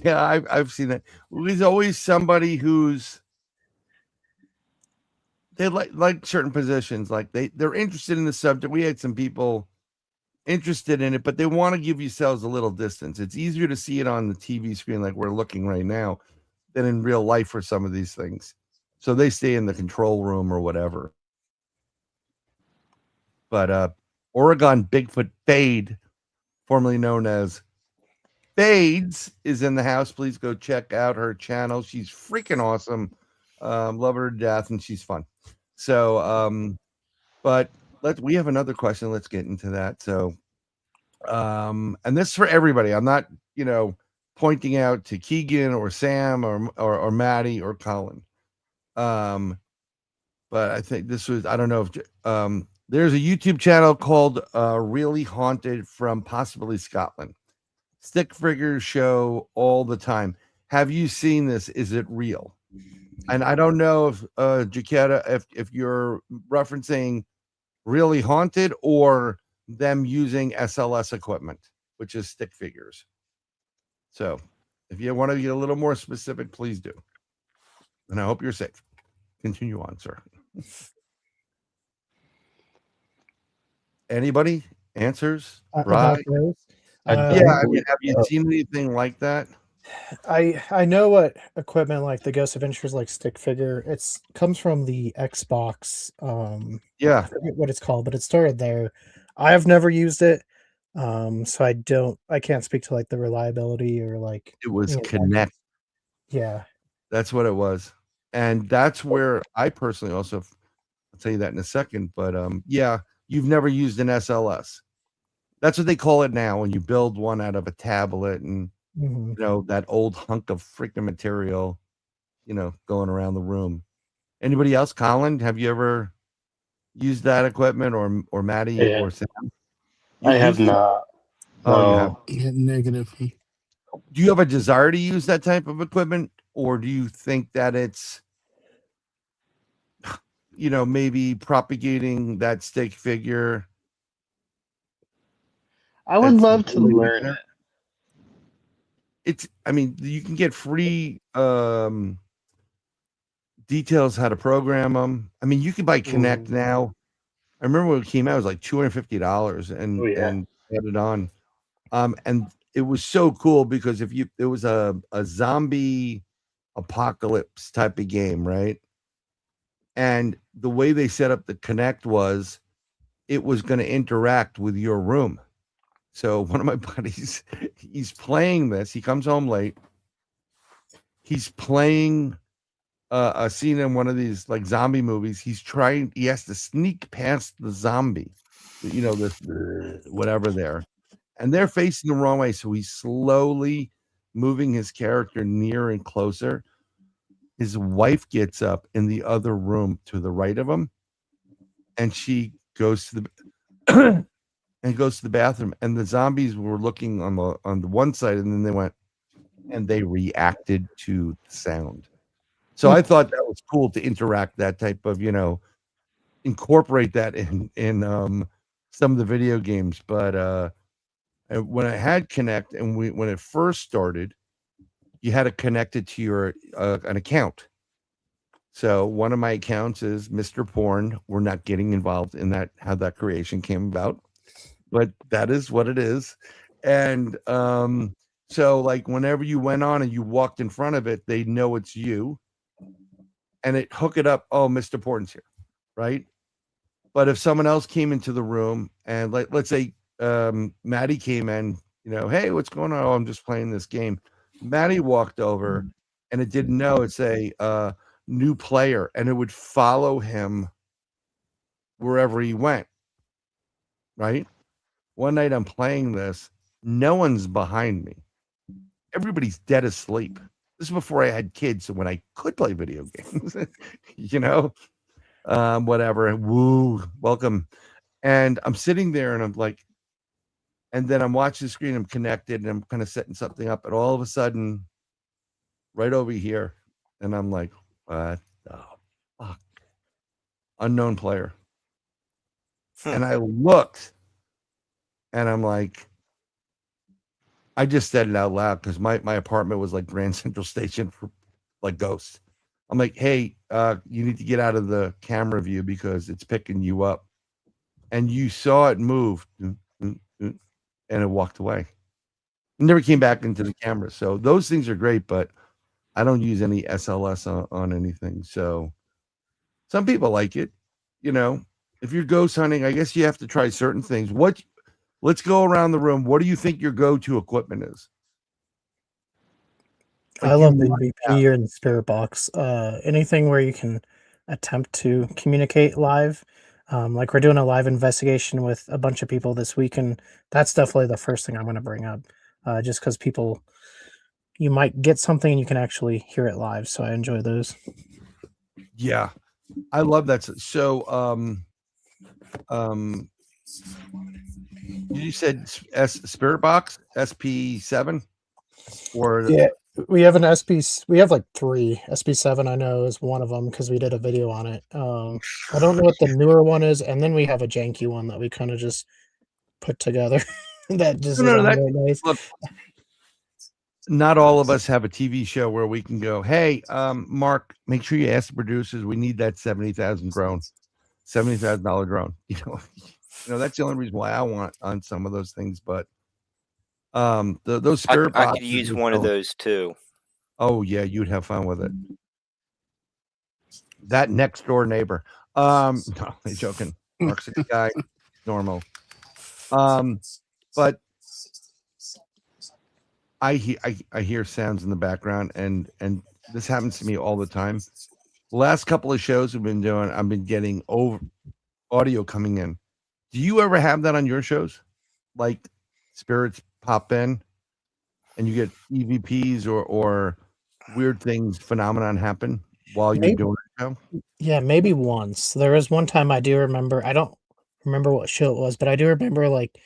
Yeah, I've seen that. There's always somebody who's, they like certain positions, like they're interested in the subject. We had some people interested in it, but they want to give yourselves a little distance. It's easier to see it on the TV screen like we're looking right now, than in real life for some of these things. So they stay in the control room or whatever. But Oregon Bigfoot Fade, formerly known as Fades, is in the house. Please go check out her channel. She's freaking awesome. Love her to death, and she's fun. So, but we have another question. Let's get into that. So, and this is for everybody. I'm not, pointing out to Keegan or Sam or Maddie or Colin. But I think this was, I don't know if there's a YouTube channel called Really Haunted from possibly Scotland. Stick figures show all the time. Have you seen this? Is it real? And I don't know if Jaquetta, if you're referencing Really Haunted or them using SLS equipment, which is stick figures. So if you want to get a little more specific, please do. And I hope you're safe. Continue on, sir. Anybody? Answers? About those? Yeah, I mean, have you seen anything like that? I know what equipment like the Ghost Adventures like stick figure. It's comes from the Xbox. Yeah, I forget what it's called, but it started there. I have never used it, so I can't speak to like the reliability or like it was like, Connect. yeah, That's what it was, and that's where I personally also. I'll tell you that in a second, but yeah, you've never used an SLS. That's what they call it now when you build one out of a tablet and that old hunk of freaking material, going around the room. Anybody else? Colin, have you ever used that equipment or Maddie or Sam? I have not. Oh, you have. Negative. Do you have a desire to use that type of equipment, or do you think that it's, maybe propagating that stick figure? I would love to learn it. I mean, you can get free details how to program them. I mean, you can buy Connect now. I remember when it came out, it was like $250 and had it on. And it was so cool because it was a zombie apocalypse type of game, right? And the way they set up the Connect was it was going to interact with your room. So one of my buddies, he's playing this. He comes home late. He's playing a scene in one of these like zombie movies. He has to sneak past the zombie, this whatever there. And they're facing the wrong way. So he's slowly moving his character near and closer. His wife gets up in the other room to the right of him. And she goes to the and goes to the bathroom, and the zombies were looking on the one side, and then they went and they reacted to the sound. So I thought that was cool to interact that type of, incorporate that in some of the video games. But when I had Connect and when it first started, you had to connect it to your an account. So one of my accounts is Mr. Porn. We're not getting involved in that, how that creation came about, but that is what it is. And so like whenever you went on and you walked in front of it, they know it's you. And it hook it up. Oh, Mr. Porn's here, right? But if someone else came into the room and let's say Maddie came in, hey, what's going on? Oh, I'm just playing this game. Maddie walked over and it didn't know. It'd say new player, and it would follow him wherever he went. Right? One night I'm playing this, no one's behind me. Everybody's dead asleep. This is before I had kids, so when I could play video games, whatever. Woo, welcome. And I'm sitting there and I'm like, and then I'm watching the screen, I'm connected and I'm kind of setting something up. And all of a sudden, right over here, and I'm like, what the fuck? Unknown player. And I looked and I'm like, I just said it out loud because my apartment was like Grand Central Station for like ghosts. I'm like, hey, you need to get out of the camera view because it's picking you up. And you saw it move and it walked away. It never came back into the camera. So those things are great, but I don't use any SLS on anything. So some people like it. You know, if you're ghost hunting, I guess you have to try certain things. Let's go around the room. What do you think your go-to equipment is? I Like you love the must have. EVP or the spirit box. Anything where you can attempt to communicate live. Like we're doing a live investigation with a bunch of people this week, and that's definitely the first thing I'm going to bring up. Just because people, you might get something and you can actually hear it live. So I enjoy those. Yeah, I love that. So, um, you said Spirit Box SP7 or Yeah, we have an SP. We have like three. SP7, I know, is one of them because we did a video on it. I don't know what the newer one is, and then we have a janky one that we kind of just put together. That just no, isn't that very nice. look. Not all of us have a TV show where we can go, hey, Mark, make sure you ask the producers. We need that $70,000 drone. That's the only reason why I want on some of those things. But those spirit I could boxes. use one of those too. Oh yeah, you'd have fun with it. That next door neighbor. No, I'm joking. Mark's a good guy, normal. But I hear sounds in the background, and this happens to me all the time. The last couple of shows we've been doing, I've been getting audio coming in. Do you ever have that on your shows? Like spirits pop in and you get EVPs or weird things, phenomenon happen while you're doing the show? Yeah, maybe once. There was one time I do remember. I don't remember what show it was, but I do remember like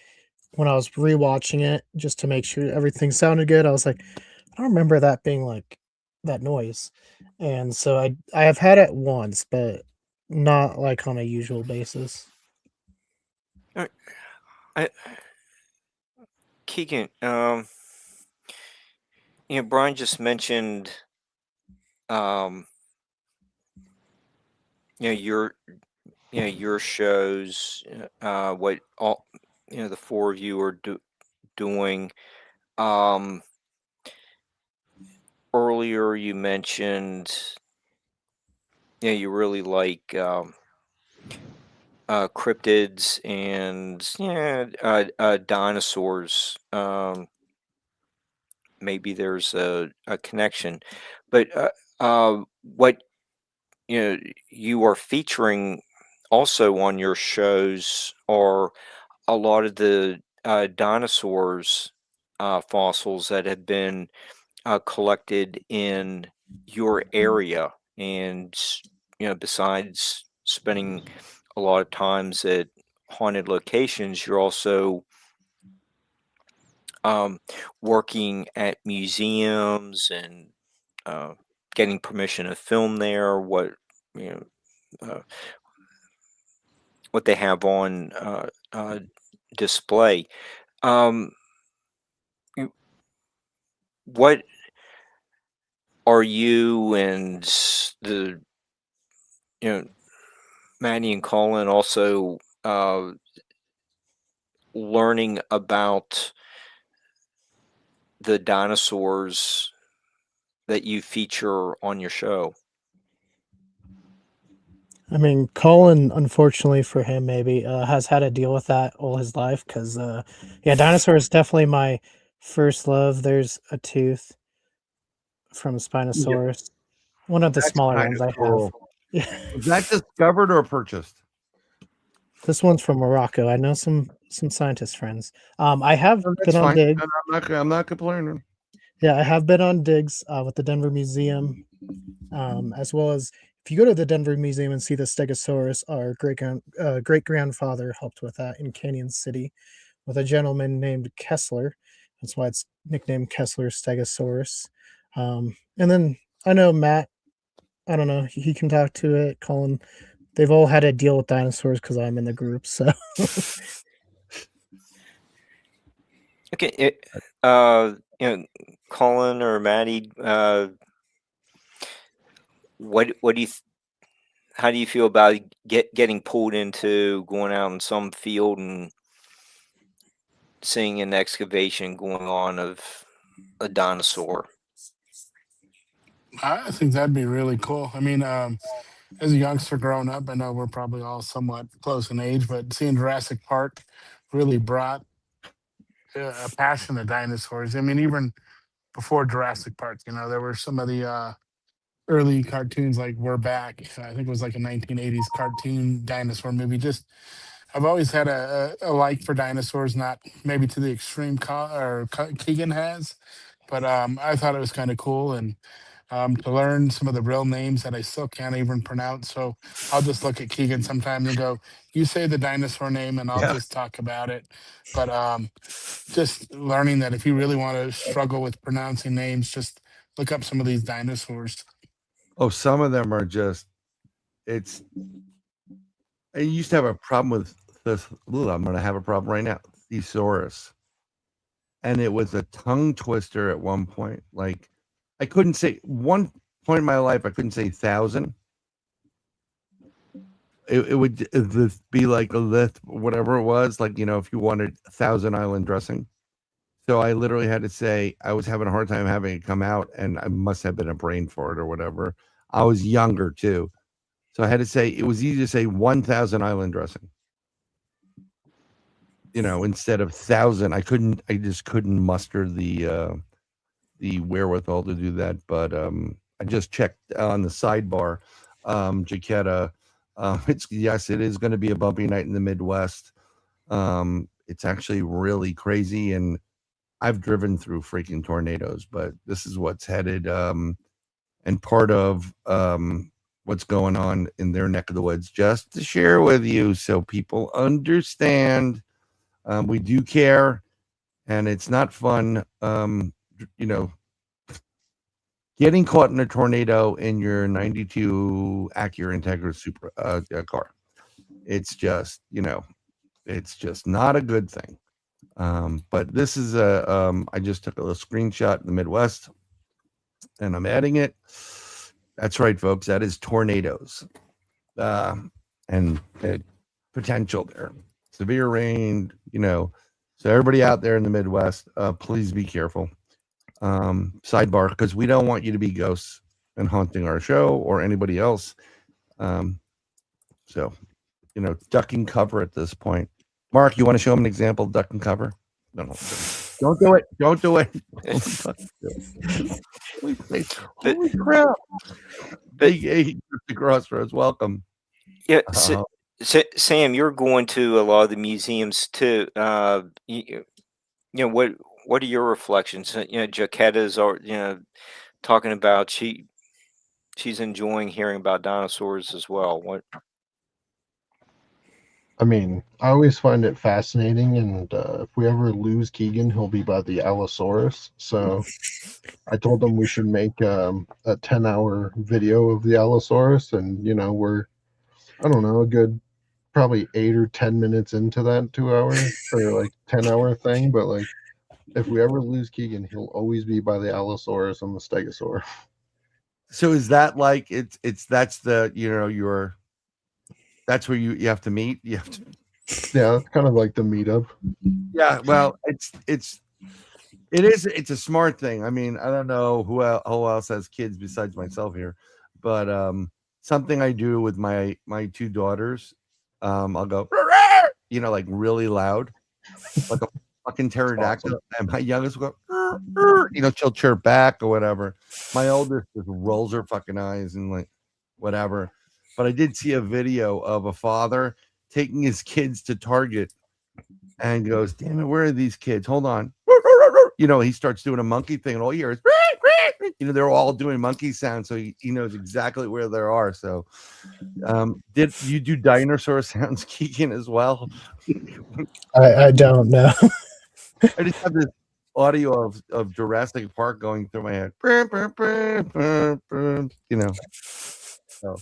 when I was rewatching it just to make sure everything sounded good. I was like, I don't remember that being like that noise. And so I have had it once, but not like on a usual basis. I Keegan, Bryan just mentioned, your your shows, what all the four of you are doing. Um, Earlier you mentioned, you really like cryptids and dinosaurs. Maybe there's a connection, but what you are featuring also on your shows are a lot of the dinosaurs fossils that have been collected in your area, and besides spending a lot of times at haunted locations, you're also working at museums and getting permission to film there. You know what they have on display. Um, you- what are you and the Maddie and Colin also learning about the dinosaurs that you feature on your show? I mean, Colin, unfortunately for him, maybe has had to deal with that all his life because, yeah, dinosaur is definitely my first love. There's a tooth from Yeah, Spinosaurus, one of the that's smaller kind ones of I have. cool. Yeah, Was that discovered or purchased? this one's from Morocco. I know some scientist friends. I have No, been that's on fine. digs. I'm not complaining. Yeah, I have been on digs with the Denver Museum, as well as if you go to the Denver Museum and see the Stegosaurus, our great grandfather helped with that in Canyon City with a gentleman named Kessler. That's why it's nicknamed Kessler Stegosaurus. And then I know Matt. I don't know. He can talk to it. Colin. They've all had to deal with dinosaurs because I'm in the group. So Okay, Colin or Maddie, what do you how do you feel about getting pulled into going out in some field and seeing an excavation going on of a dinosaur? I think that'd be really cool. I mean, as a youngster growing up, I know we're probably all somewhat close in age, but seeing Jurassic Park really brought a passion to dinosaurs. I mean, even before Jurassic Park, there were some of the early cartoons like We're Back. I think it was like a 1980s cartoon dinosaur movie. Just I've always had a like for dinosaurs, not maybe to the extreme Keegan has, but I thought it was kind of cool and to learn some of the real names that I still can't even pronounce. So I'll just look at Keegan sometimes and go, "You say the dinosaur name, and I'll Yeah. just talk about it." But just learning that if you really want to struggle with pronouncing names, just look up some of these dinosaurs. Oh, some of them are just. It's. I used to have a problem with this. Ooh, I'm going to have a problem right now. Thesaurus. And it was a tongue twister at one point. Like, I couldn't say one point in my life. I couldn't say 1,000. It would be like a list, whatever it was. Like, if you wanted 1,000 Island dressing. So I literally had to say I was having a hard time having it come out, and I must have been a brain fart or whatever. I was younger too. So I had to say it was easy to say 1,000 Island dressing. Instead of 1,000, I just couldn't muster the wherewithal to do that. But I just checked on the sidebar, Jaquetta. It is going to be a bumpy night in the Midwest. It's actually really crazy, and I've driven through freaking tornadoes, but this is what's headed, and part of what's going on in their neck of the woods, just to share with you so people understand. We do care, and it's not fun. Getting caught in a tornado in your 92 Acura Integra Super car. It's just, it's just not a good thing. But this is I just took a little screenshot in the Midwest, and I'm adding it. That's right, folks. That is tornadoes, and potential there. Severe rain, So everybody out there in the Midwest, please be careful. Sidebar, because we don't want you to be ghosts and haunting our show or anybody else. So, duck and cover at this point. Mark, you want to show them an example of duck and cover? No, don't do it. Don't do it. Holy crap. Big 8 to Crossroads. Welcome. Yeah. Sam, you're going to a lot of the museums too. What are your reflections? Jaquetta's are talking about she's enjoying hearing about dinosaurs as well. What? I mean, I always find it fascinating, and if we ever lose Keegan, he'll be by the Allosaurus. So I told him we should make a 10-hour video of the Allosaurus, and we're, I don't know, a good probably 8 or 10 minutes into that 2-hour or like 10-hour thing, but like if we ever lose Keegan, he'll always be by the Allosaurus and the Stegosaur. So is that like that's the that's where you have to meet? You have to. Yeah, it's kind of like the meetup. Yeah, well, it's a smart thing. I mean, I don't know who else has kids besides myself here, but something I do with my 2 daughters, I'll go, like really loud, like a fucking pterodactyl, awesome. And my youngest will go, she'll chirp back or whatever. My oldest just rolls her fucking eyes and like whatever. But I did see a video of a father taking his kids to Target and goes, "Damn it, where are these kids? Hold on." He starts doing a monkey thing, and all you hear is, they're all doing monkey sounds, so he knows exactly where they are. So, did you do dinosaur sounds, Keegan, as well? I don't know. I just have this audio of Jurassic Park going through my head. So.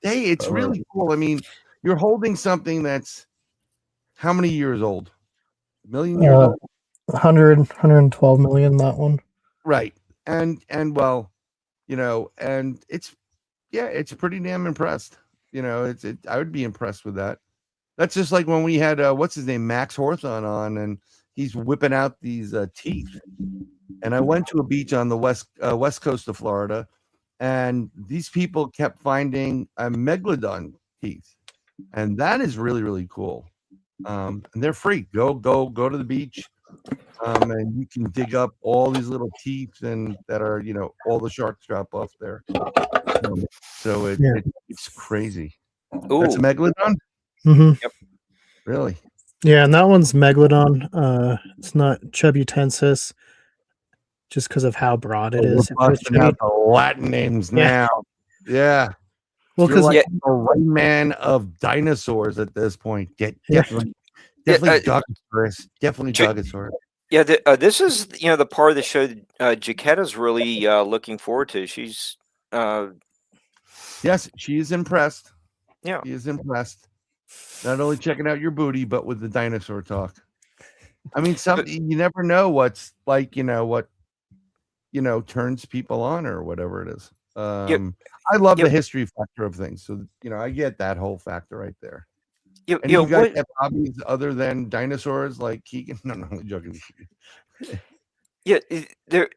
Hey, it's really cool. I mean, you're holding something that's how many years old? A million years old? 112 million, that one. Right. And well, and it's pretty damn impressed. I would be impressed with that. That's just like when we had what's his name, Max Hawthorne on, and he's whipping out these teeth. And I went to a beach on the west coast of Florida and these people kept finding megalodon teeth, and that is really really cool. And they're free. Go to the beach, and you can dig up all these little teeth and that are all the sharks drop off there. So Yeah. it's crazy. That's Ooh, a megalodon, hmm really. Yeah, and that one's Megalodon. It's not Chubutensis, just because of how broad it Oh, we're is. If it was busting out Chubby, the Latin names yeah, now. Yeah, well, you're because like yeah, the Rayman of dinosaurs at this point. yeah, yeah. Definitely Dogosaurus. Definitely J- Dogosaurus. yeah. This is the part of the show that Jaquetta's really looking forward to. She's Yes, she is impressed. yeah. She is impressed. Not only checking out your booty, but with the dinosaur talk. I mean, But you never know what's like, what turns people on or whatever it is. yeah, I love yeah, the history factor of things. So, I get that whole factor right there. yeah, Any yeah. of you guys What? have hobbies other than dinosaurs like Keegan? No, no, I'm joking. Yeah, there.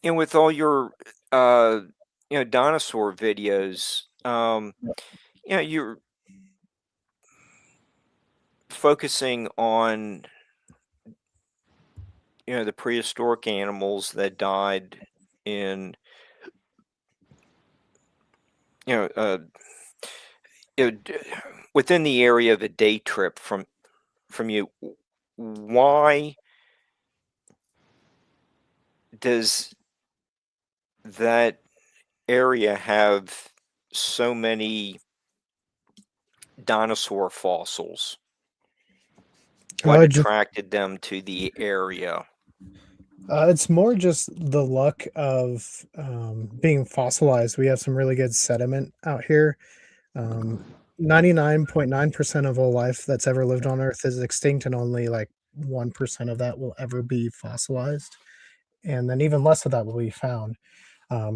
With all your uh, dinosaur videos, you're focusing on the prehistoric animals that died in you know uh, within the area of a day trip from you. Why does that area have so many dinosaur fossils? What just attracted them to the area? it's more just the luck of being fossilized. We have some really good sediment out here. 99.9% of all life that's ever lived on Earth is extinct, and only like 1% of that will ever be fossilized. And then even less of that will be found.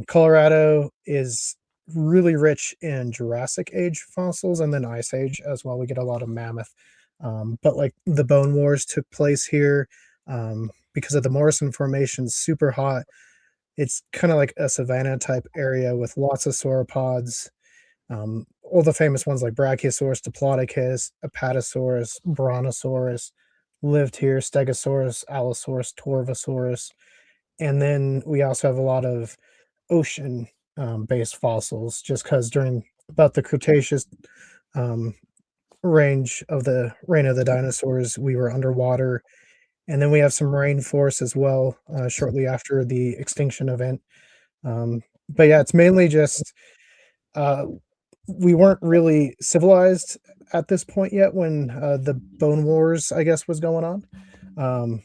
Colorado is really rich in Jurassic Age fossils and then Ice Age as well. We get a lot of mammoth. But like the Bone Wars took place here because of the Morrison Formation, super hot. It's kind of like a savanna type area with lots of sauropods. All the famous ones like Brachiosaurus, Diplodocus, Apatosaurus, Brontosaurus lived here, Stegosaurus, Allosaurus, Torvosaurus. And then we also have a lot of ocean based fossils, just because during about the Cretaceous um, range of the reign of the dinosaurs, we were underwater. And then we have some rainforests as well shortly after the extinction event. But yeah, it's mainly just uh, we weren't really civilized at this point yet when the Bone Wars, I guess, was going on. Um,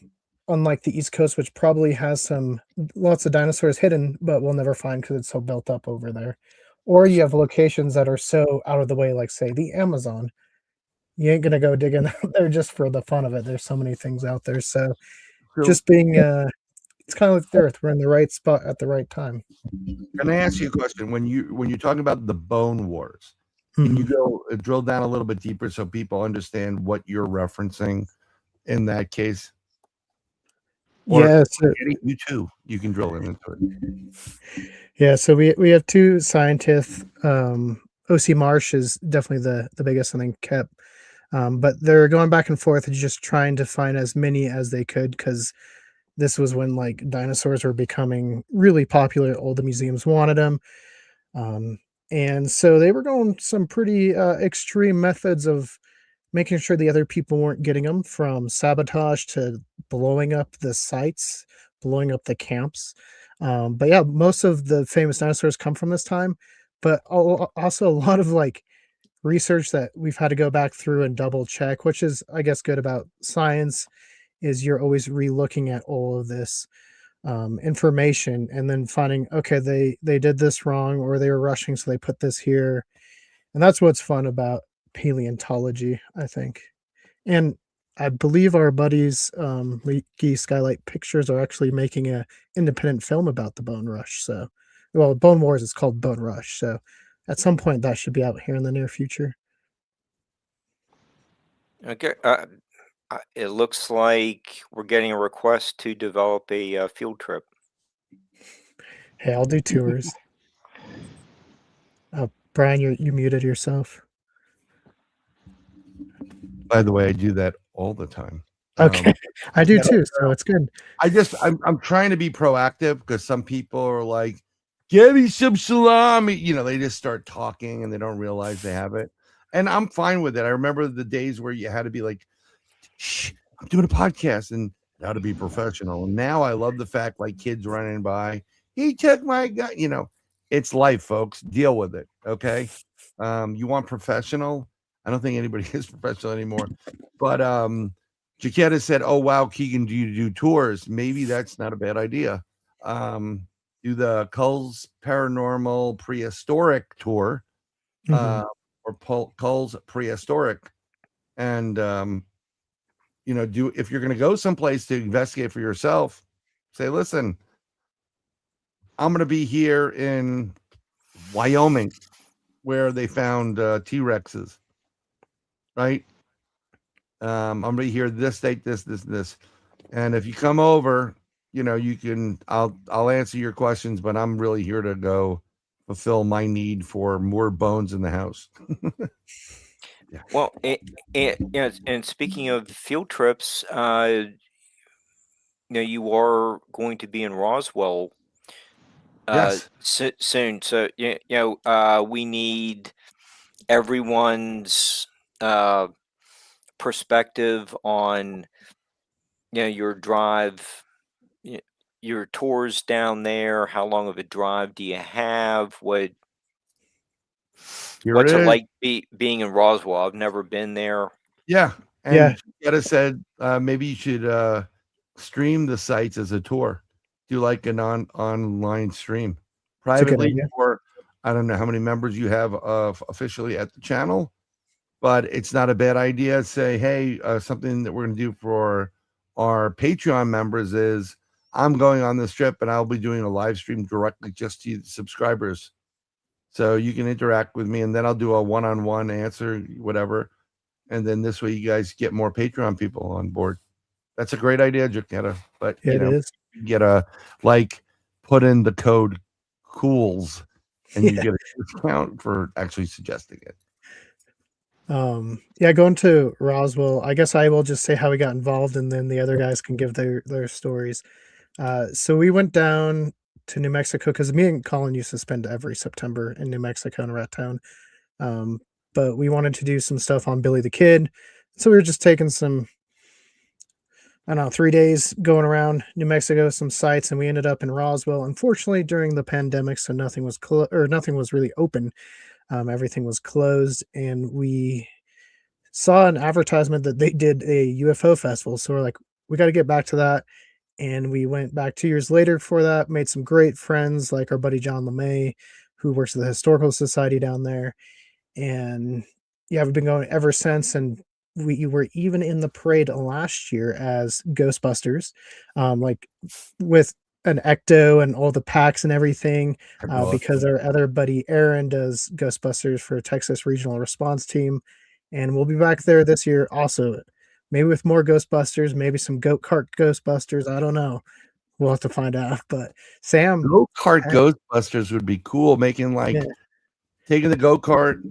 Unlike the East Coast, which probably has some lots of dinosaurs hidden, but we'll never find because it's so built up over there. Or you have locations that are so out of the way, like say the Amazon. You ain't gonna go digging out there just for the fun of it. There's so many things out there. So So, just being it's kind of like the Earth. We're in the right spot at the right time. can I ask you a question? When you're talking about the Bone Wars, can you Mhm. go drill down a little bit deeper so people understand what you're referencing in that case? Or Yeah, so you too, you can drill into it. yeah, so we have two scientists. OC Marsh is definitely the biggest, and then Kep. But they're going back and forth and just trying to find as many as they could because this was when like dinosaurs were becoming really popular. All the museums wanted them. Um, and so they were going some pretty extreme methods of making sure the other people weren't getting them, from sabotage to blowing up the sites, blowing up the camps. But yeah, most of the famous dinosaurs come from this time, but also a lot of like research that we've had to go back through and double check, which is, I guess, good about science, is you're always re-looking at all of this information and then finding, okay, they did this wrong or they were rushing, so they put this here. And that's what's fun about paleontology, I think. And I believe our buddies, Leaky Skylight Pictures, are actually making a independent film about the Bone Rush. So, well, Bone Wars is called Bone Rush. So, at some point, that should be out here in the near future. Okay. It looks like we're getting a request to develop a field trip. Hey, I'll do tours. Brian, you muted yourself. By the way, I do that all the time. Okay, I do yeah, too, so it's good. I'm trying to be proactive because some people are like, "Give me some salami," they just start talking and they don't realize they have it, and I'm fine with it. I remember the days where you had to be like, "Shh, I'm doing a podcast," and how to be professional. And now I love the fact like kids running by, he took my gun. It's life, folks. Deal with it. Okay. You want professional? I don't think anybody is professional anymore. But Jaquetta said, "Oh wow, Keegan, do you do tours? Maybe that's not a bad idea. Do the Culz Paranormal Prehistoric tour, or Culz Prehistoric, and do if you're going to go someplace to investigate for yourself, say, listen, I'm going to be here in Wyoming where they found T-Rexes, right? I'm going to be here this date, this, and if you come over, you can. I'll answer your questions, but I'm really here to go fulfill my need for more bones in the house." Yeah. Well, and speaking of field trips, you are going to be in Roswell Yes. soon. So we need everyone's perspective on your drive, your tours down there. How long of a drive do you have? What's it like being in Roswell? I've never been there. Yeah, and Jetta said maybe you should stream the sites as a tour. Do like an online stream privately, or I don't know how many members you have officially at the channel, but it's not a bad idea. Say, hey, something that we're going to do for our Patreon members is I'm going on this trip and I'll be doing a live stream directly just to the subscribers. So you can interact with me and then I'll do a one-on-one answer, whatever. And then this way you guys get more Patreon people on board. That's a great idea, Jaquetta. But it is. You get put in the code COOLS and you get a discount for actually suggesting it. Going to Roswell, I guess I will just say how we got involved and then the other guys can give their stories. So we went down to New Mexico because me and Colin used to spend every September in New Mexico in Rat Town. But we wanted to do some stuff on Billy the Kid. So we were just taking some, 3 days going around New Mexico, some sites, and we ended up in Roswell. Unfortunately, during the pandemic, so nothing was nothing was really open. Everything was closed, and we saw an advertisement that they did a UFO festival. So we're like, we got to get back to that. And we went back 2 years later for that, made some great friends like our buddy John LeMay, who works at the Historical Society down there. And we've been going ever since. And we were even in the parade last year as Ghostbusters, like with an ecto and all the packs and everything, because our other buddy Aaron does Ghostbusters for Texas Regional Response Team. And we'll be back there this year also, maybe with more Ghostbusters, maybe some goat cart Ghostbusters. I don't know. We'll have to find out. But Sam, goat cart Ghostbusters would be cool. Making taking the goat cart,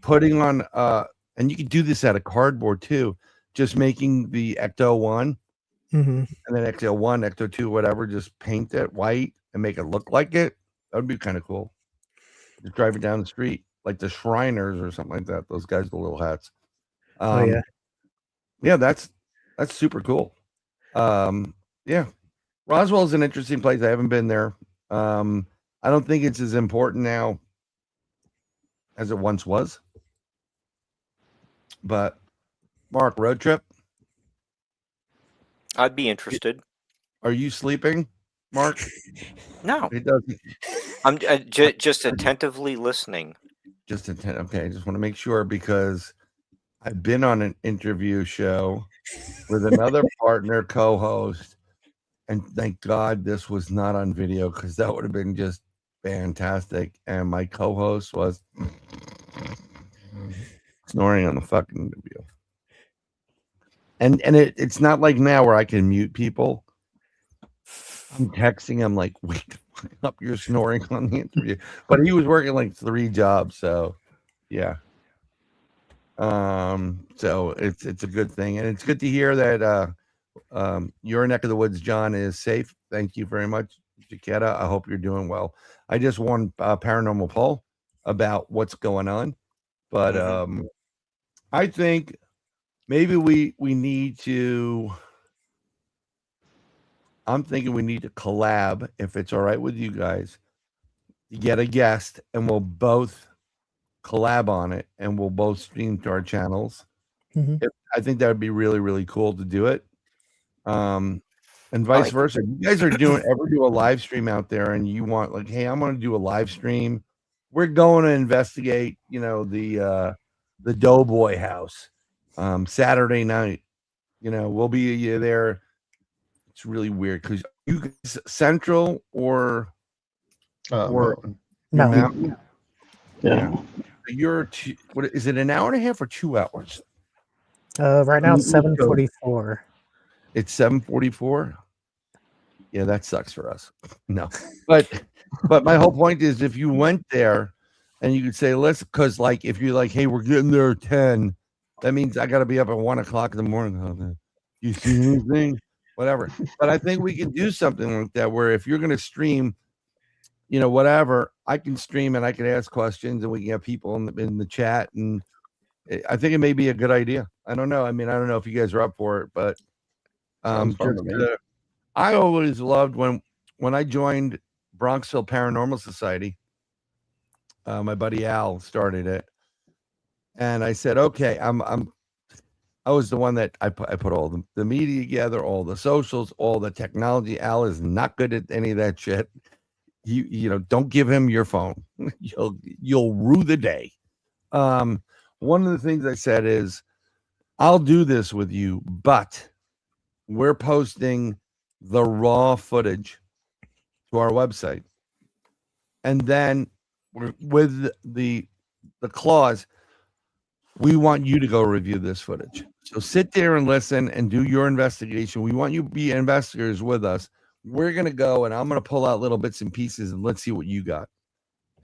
putting on and you could do this out of cardboard too. Just making the Ecto 1 and then Ecto 1, Ecto 2, whatever. Just paint it white and make it look like it. That would be kind of cool. Just drive it down the street like the Shriners or something like that. Those guys with the little hats. That's super cool. Roswell is an interesting place. I haven't been there. I don't think it's as important now as it once was. But Mark, road trip? I'd be interested. Are you sleeping, Mark? No. It doesn't. I'm just attentively listening. Okay, I just want to make sure because I've been on an interview show with another partner co-host, and thank God this was not on video because that would have been just fantastic. And my co-host was snoring on the fucking interview. And it's not like now where I can mute people. I'm texting. I'm like, wait, up your snoring on the interview. But he was working like 3 jobs, so yeah. So it's a good thing, and it's good to hear that your neck of the woods, John, is safe. Thank you very much, Jaquetta. I hope you're doing well. I just warned Paranormal Paul about what's going on, but I think maybe we need to. I'm thinking we need to collab, if it's all right with you guys, get a guest, and we'll both collab on it, and we'll both stream to our channels. I think that would be really, really cool to do it. And vice versa. You guys ever do a live stream out there, and you want like, hey, I'm going to do a live stream. We're going to investigate, the Doughboy house, Saturday night. We'll be there. It's really weird because you guys Central or Mountain. No. Mountain? Yeah. You're what is it, an hour and a half or 2 hours? Right now it's 7:44. It's 7:44. Yeah, that sucks for us. No, but my whole point is, if you went there and you could say, let's, because like if you're like, hey, we're getting there at 10, that means I got to be up at 1 o'clock in the morning. Oh, you see anything? Whatever. But I think we can do something like that, where if you're going to stream, whatever, I can stream and I can ask questions, and we can have people in the chat, and I think it may be a good idea. I don't know. I mean, I don't know if you guys are up for it, but Sounds fun to me. I always loved when I joined Bronxville Paranormal Society. My buddy Al started it, and I said, okay, I was the one that I put all the media together, all the socials, all the technology. Al is not good at any of that shit. Don't give him your phone. You'll rue the day. One of the things I said is, I'll do this with you, but we're posting the raw footage to our website, and then with the clause, we want you to go review this footage. So sit there and listen and do your investigation. We want you to be investigators with us. We're going to go, and I'm going to pull out little bits and pieces, and let's see what you got.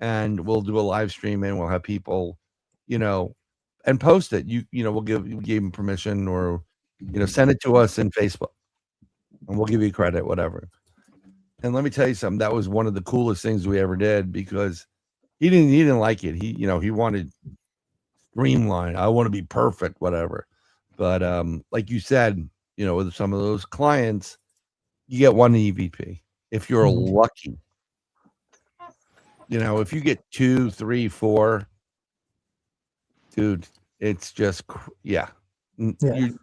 And we'll do a live stream, and we'll have people, and post it. We'll give them permission, or, send it to us in Facebook, and we'll give you credit, whatever. And let me tell you something. That was one of the coolest things we ever did, because he didn't like it. He wanted streamline. I want to be perfect, whatever. But like you said, with some of those clients, you get one EVP if you're lucky. If you get 2, 3, 4, dude, it's just You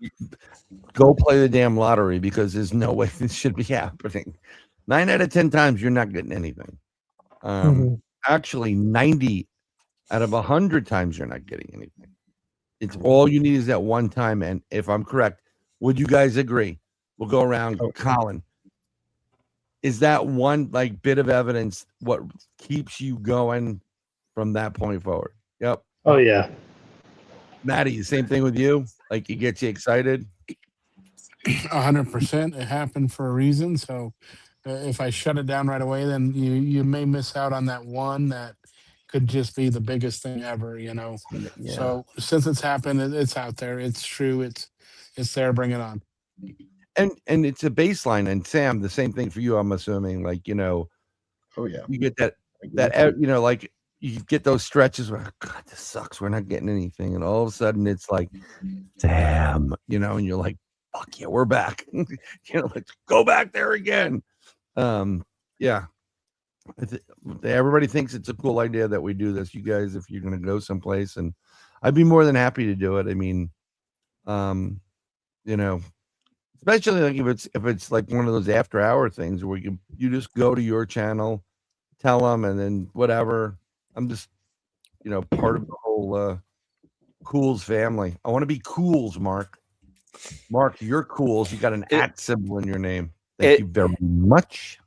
go play the damn lottery, because there's no way this should be happening. 9 out of 10 times you're not getting anything. Actually, 90 out of 100 times you're not getting anything. It's all you need is that one time. And if I'm correct, would you guys agree? We'll go around. Colin, is that one bit of evidence what keeps you going from that point forward? Yep. Oh yeah. Maddie, the same thing with you? Like, it gets you excited? 100%. It happened for a reason. So if I shut it down right away, then you may miss out on that one that could just be the biggest thing ever, Yeah. So since it's happened, it's out there. It's true. It's there. Bring it on. And it's a baseline. And Sam, the same thing for you, I'm assuming. Oh yeah. You get that you get those stretches where, God, this sucks. We're not getting anything. And all of a sudden it's like, damn, and you're like, fuck yeah, we're back. Let's go back there again. Yeah. Everybody thinks it's a cool idea that we do this. You guys, if you're going to go someplace, and I'd be more than happy to do it. I mean, especially if it's like one of those after hour things where you just go to your channel, tell them, and then whatever. I'm just, part of the whole Culz family. I want to be Culz, Mark. Mark, you're Culz. You got an @ symbol in your name. Thank you very much.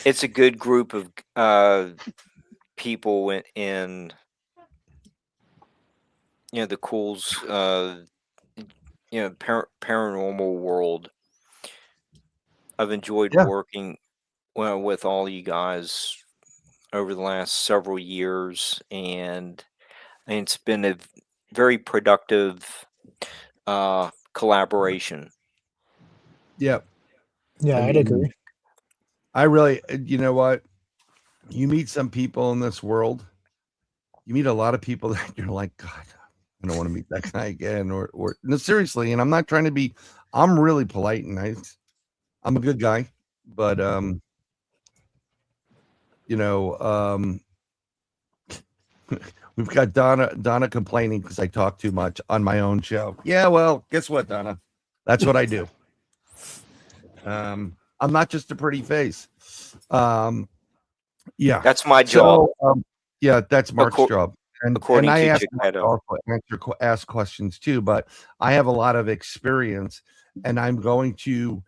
It's a good group of people in the Culz paranormal world. I've enjoyed working well, with all you guys over the last several years, and it's been a very productive collaboration. Yep. Yeah, I I'd mean, agree. I really, you know what? You meet some people in this world. You meet a lot of people that you're like, God, I don't want to meet that guy again. Or no, seriously. And I'm not trying to be. I'm really polite and nice. I'm a good guy, but you know, we've got Donna complaining because I talk too much on my own show. Yeah, well, guess what, Donna? That's what I do. I'm not just a pretty face. Yeah, That's my job. So, yeah, that's Mark's Accor- job. And according I to ask Mark to Geppetto. also ask questions too, but I have a lot of experience, and I'm going to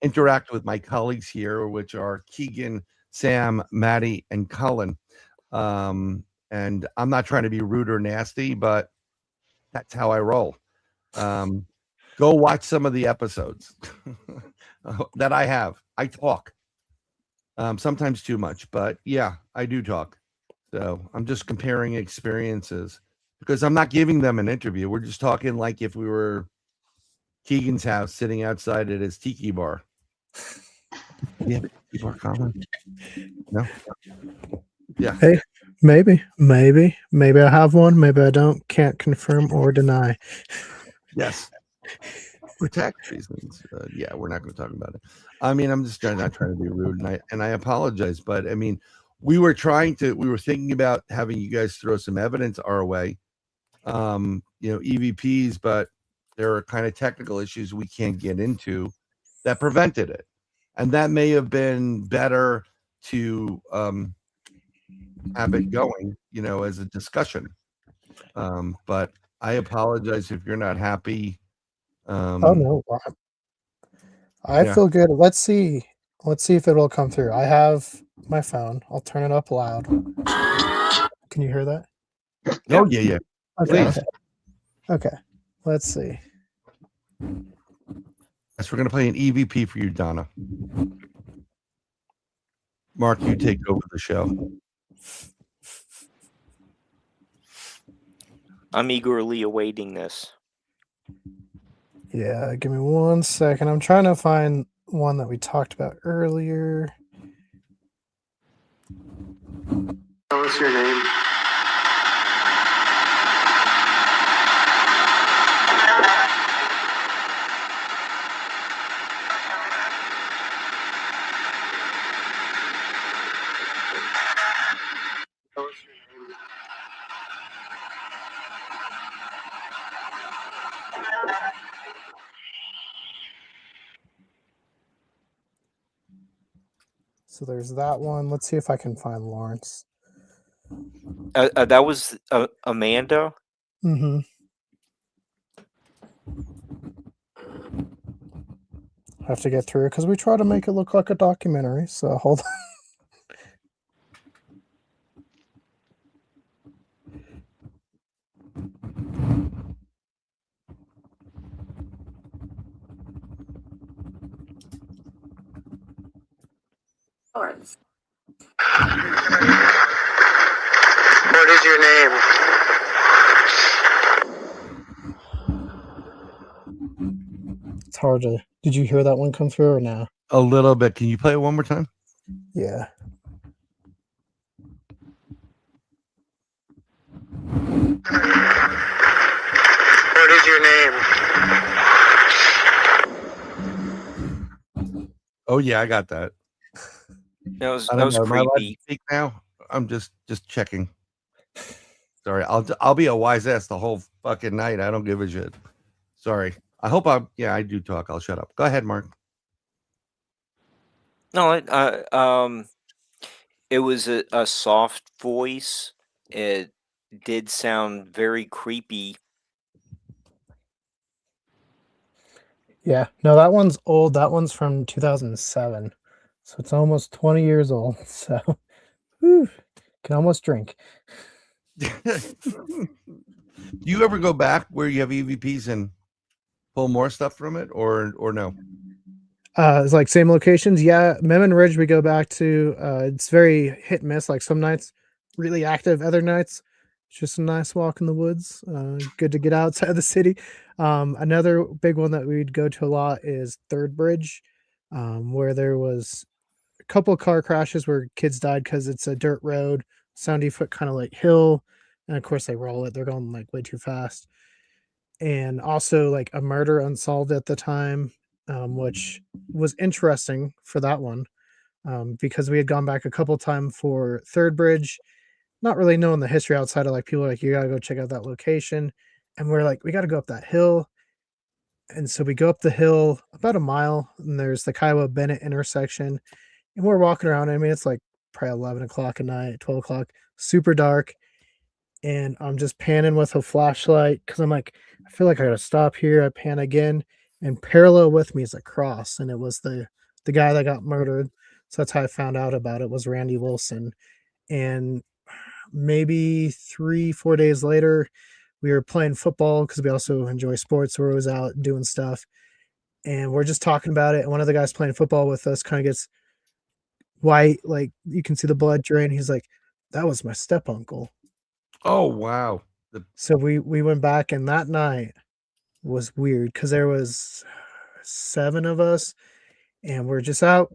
interact with my colleagues here, which are Keegan, Sam, Maddie, and Cullen. And I'm not trying to be rude or nasty, but that's how I roll. Go watch some of the episodes that I have. I talk. Sometimes too much, but yeah, I do talk. So I'm just comparing experiences because I'm not giving them an interview. We're just talking like if we were Keegan's house sitting outside at his tiki bar. Yeah, tiki bar, Colin? No? Yeah. Hey, maybe I have one. Maybe I don't. Can't confirm or deny. Yes. For tax reasons. Yeah, we're not going to talk about it. I mean, I'm just not trying to be rude, and I apologize, but I mean, we were thinking about having you guys throw some evidence our way, EVPs, but there are kind of technical issues we can't get into that prevented it, and that may have been better to have it going, as a discussion. But I apologize if you're not happy. Oh no, I Yeah. feel good. Let's see if it will come through. I have my phone. I'll turn it up loud. Can you hear that? Oh yeah. Okay. Please. Okay. Let's see. Yes, we're going to play an EVP for you, Donna. Mark, you take over the show. I'm eagerly awaiting this. Yeah, give me 1 second. I'm trying to find one that we talked about earlier. What's your name? So there's that one. Let's see if I can find Lawrence. That was Amanda. Mm-hmm. I have to get through it because we try to make it look like a documentary. So hold on. Lawrence. What is your name? It's hard to. Did you hear that one come through or no? A little bit. Can you play it one more time? Yeah. What is your name? Oh yeah, I got that. That was creepy. Speak now. I'm just checking. Sorry, I'll be a wise ass the whole fucking night. I don't give a shit. Sorry. I hope I do talk. I'll shut up. Go ahead, Mark. No, it was a soft voice. It did sound very creepy. Yeah. No, that one's old. That one's from 2007. So it's almost 20 years old. So whew, can almost drink. Do you ever go back where you have EVPs and pull more stuff from it or no? It's like same locations. Yeah, Memon Ridge we go back to. It's very hit and miss. Like some nights really active, other nights it's just a nice walk in the woods. Good to get outside of the city. Another big one that we'd go to a lot is Third Bridge, where there was a couple of car crashes where kids died because it's a dirt road, 70-foot kind of like hill, and of course they roll it. They're going like way too fast, and also like a murder unsolved at the time, which was interesting for that one, because we had gone back a couple times for Third Bridge, not really knowing the history outside of like people are like, you gotta go check out that location. And we're like, we gotta go up that hill. And so we go up the hill about a mile, and there's the Kiowa Bennett intersection. And we're walking around. I mean, it's like probably 11 o'clock at night, 12 o'clock, super dark. And I'm just panning with a flashlight because I'm like, I feel like I gotta stop here. I pan again, and parallel with me is a cross, and it was the guy that got murdered. So that's how I found out about it, was Randy Wilson. And maybe 3-4 days later, we were playing football because we also enjoy sports. So we're always out doing stuff, and we're just talking about it. And one of the guys playing football with us kind of gets white, like you can see the blood drain. He's like, "That was my step uncle." Oh wow. So we went back, and that night was weird because there was 7 of us, and we're just out.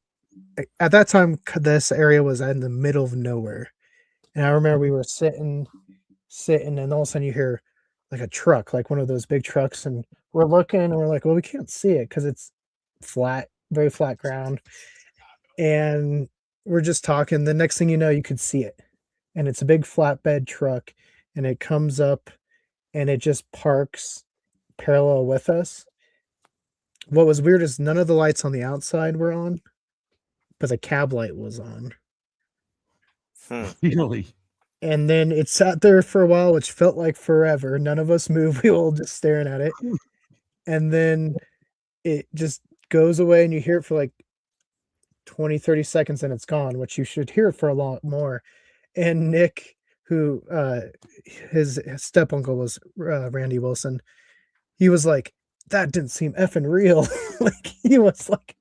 At that time, this area was in the middle of nowhere, and I remember we were sitting, and all of a sudden you hear like a truck, like one of those big trucks, and we're looking, and we're like, well, we can't see it because it's flat, very flat ground, and we're just talking. The next thing you know, you could see it, and it's a big flatbed truck, and it comes up, and it just parks parallel with us. What was weird is none of the lights on the outside were on, but the cab light was on. Really? And then it sat there for a while, which felt like forever. None of us moved. We were all just staring at it. And then it just goes away, and you hear it for like 20, 30 seconds, and it's gone, which you should hear it for a lot more. And Nick, who his step uncle was Randy Wilson, he was like, that didn't seem effing real. Like he was like,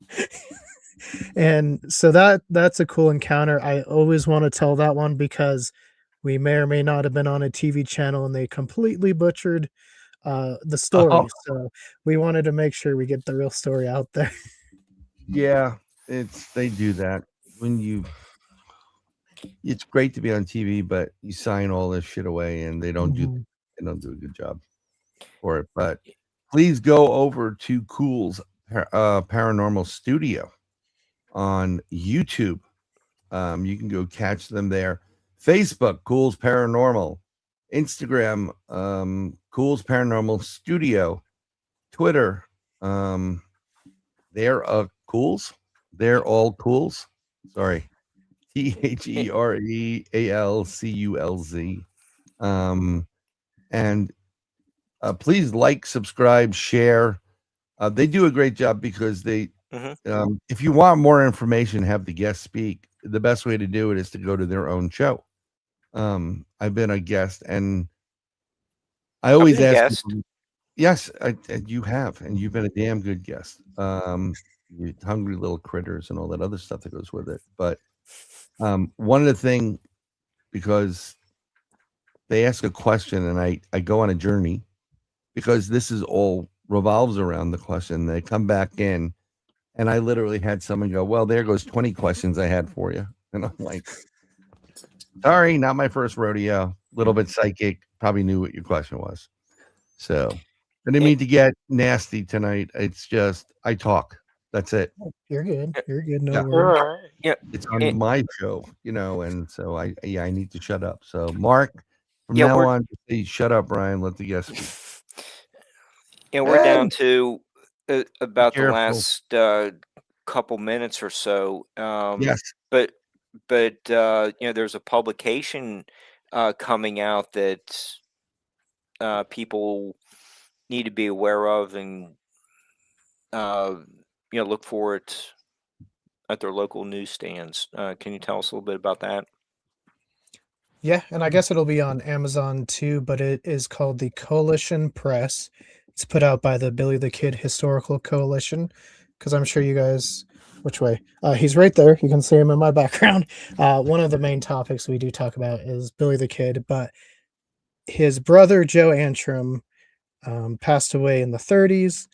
and so that's a cool encounter. I always want to tell that one because we may or may not have been on a TV channel and they completely butchered the story. Oh. So we wanted to make sure we get the real story out there. Yeah, they do that when it's great to be on TV, but you sign all this shit away and they don't do a good job for it. But please go over to Culz Paranormal Studio on YouTube. You can go catch them there. Facebook, Culz Paranormal. Instagram, Culz Paranormal Studio. Twitter, they're Culz. They're all Culz. Sorry. ThereAlCulz. And please like, subscribe, share. They do a great job because they if you want more information, have the guest speak. The best way to do it is to go to their own show. I've been a guest, and I always ask people, yes, you have, and you've been a damn good guest. You hungry little critters and all that other stuff that goes with it. But one of the things, because they ask a question and I go on a journey, because this is all revolves around the question. They come back in, and I literally had someone go, well, there goes 20 questions I had for you. And I'm like, sorry, not my first rodeo. A little bit psychic. Probably knew what your question was. So I didn't mean to get nasty tonight. It's just, I talk. That's it. You're good. You're good. No Yeah. worries. Yeah. It's on my show, and so I need to shut up. So Mark, from Yeah, now we're- on, say, shut up, Bryan. Let the guest speak. Yeah, we're down to about the careful. last couple minutes or so. Yes. But there's a publication coming out that people need to be aware of, and look for it at their local newsstands. Can you tell us a little bit about that? Yeah, and I guess it'll be on Amazon too, but it is called the Coalition Press. It's put out by the Billy the Kid Historical Coalition. because I'm sure you guys. Which way? He's right there. You can see him in my background. One of the main topics we do talk about is Billy the Kid, but his brother Joe Antrim passed away in the 30s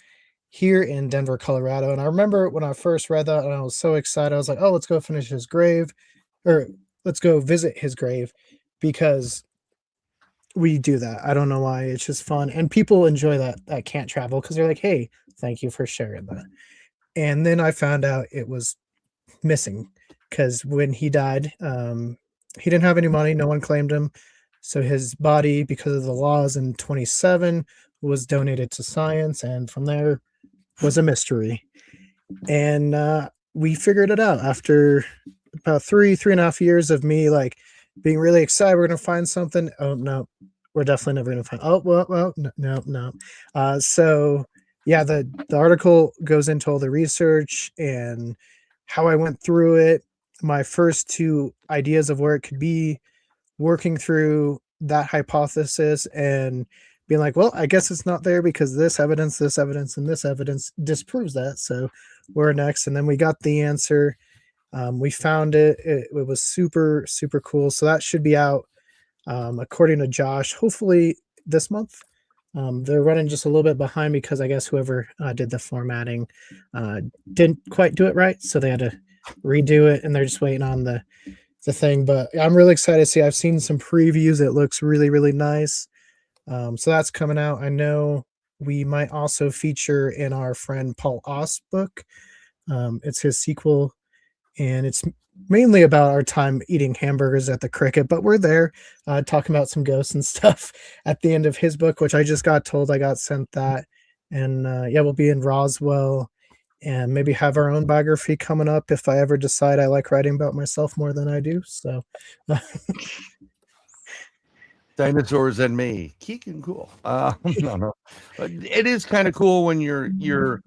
here in Denver, Colorado. And I remember when I first read that, and I was so excited. I was like, "Oh, let's go finish his grave, or let's go visit his grave," because we do that. I don't know why. It's just fun, and people enjoy that can't travel because they're like, "Hey, thank you for sharing that." And then I found out it was missing because when he died, he didn't have any money. No one claimed him. So his body, because of the laws in 27, was donated to science. And from there was a mystery. And we figured it out after about 3.5 years of me like being really excited. We're going to find something. Oh, no, we're definitely never going to find. Oh, well, no. So yeah, the article goes into all the research and how I went through it. My first two ideas of where it could be, working through that hypothesis and being like, well, I guess it's not there because this evidence, and this evidence disproves that. So we're next. And then we got the answer. We found it. It was super, super cool. So that should be out, according to Josh, hopefully this month. They're running just a little bit behind because I guess whoever did the formatting didn't quite do it right. So they had to redo it and they're just waiting on the thing. But I'm really excited to see. I've seen some previews. It looks really, really nice. So that's coming out. I know we might also feature in our friend Paul Oss book. It's his sequel, and it's mainly about our time eating hamburgers at the Cricket, but we're there talking about some ghosts and stuff at the end of his book, which I just got told I got sent that. And yeah, we'll be in Roswell and maybe have our own biography coming up if I ever decide I like writing about myself more than I do. So Dinosaurs and me. Keegan cool. No. It is kind of cool when you're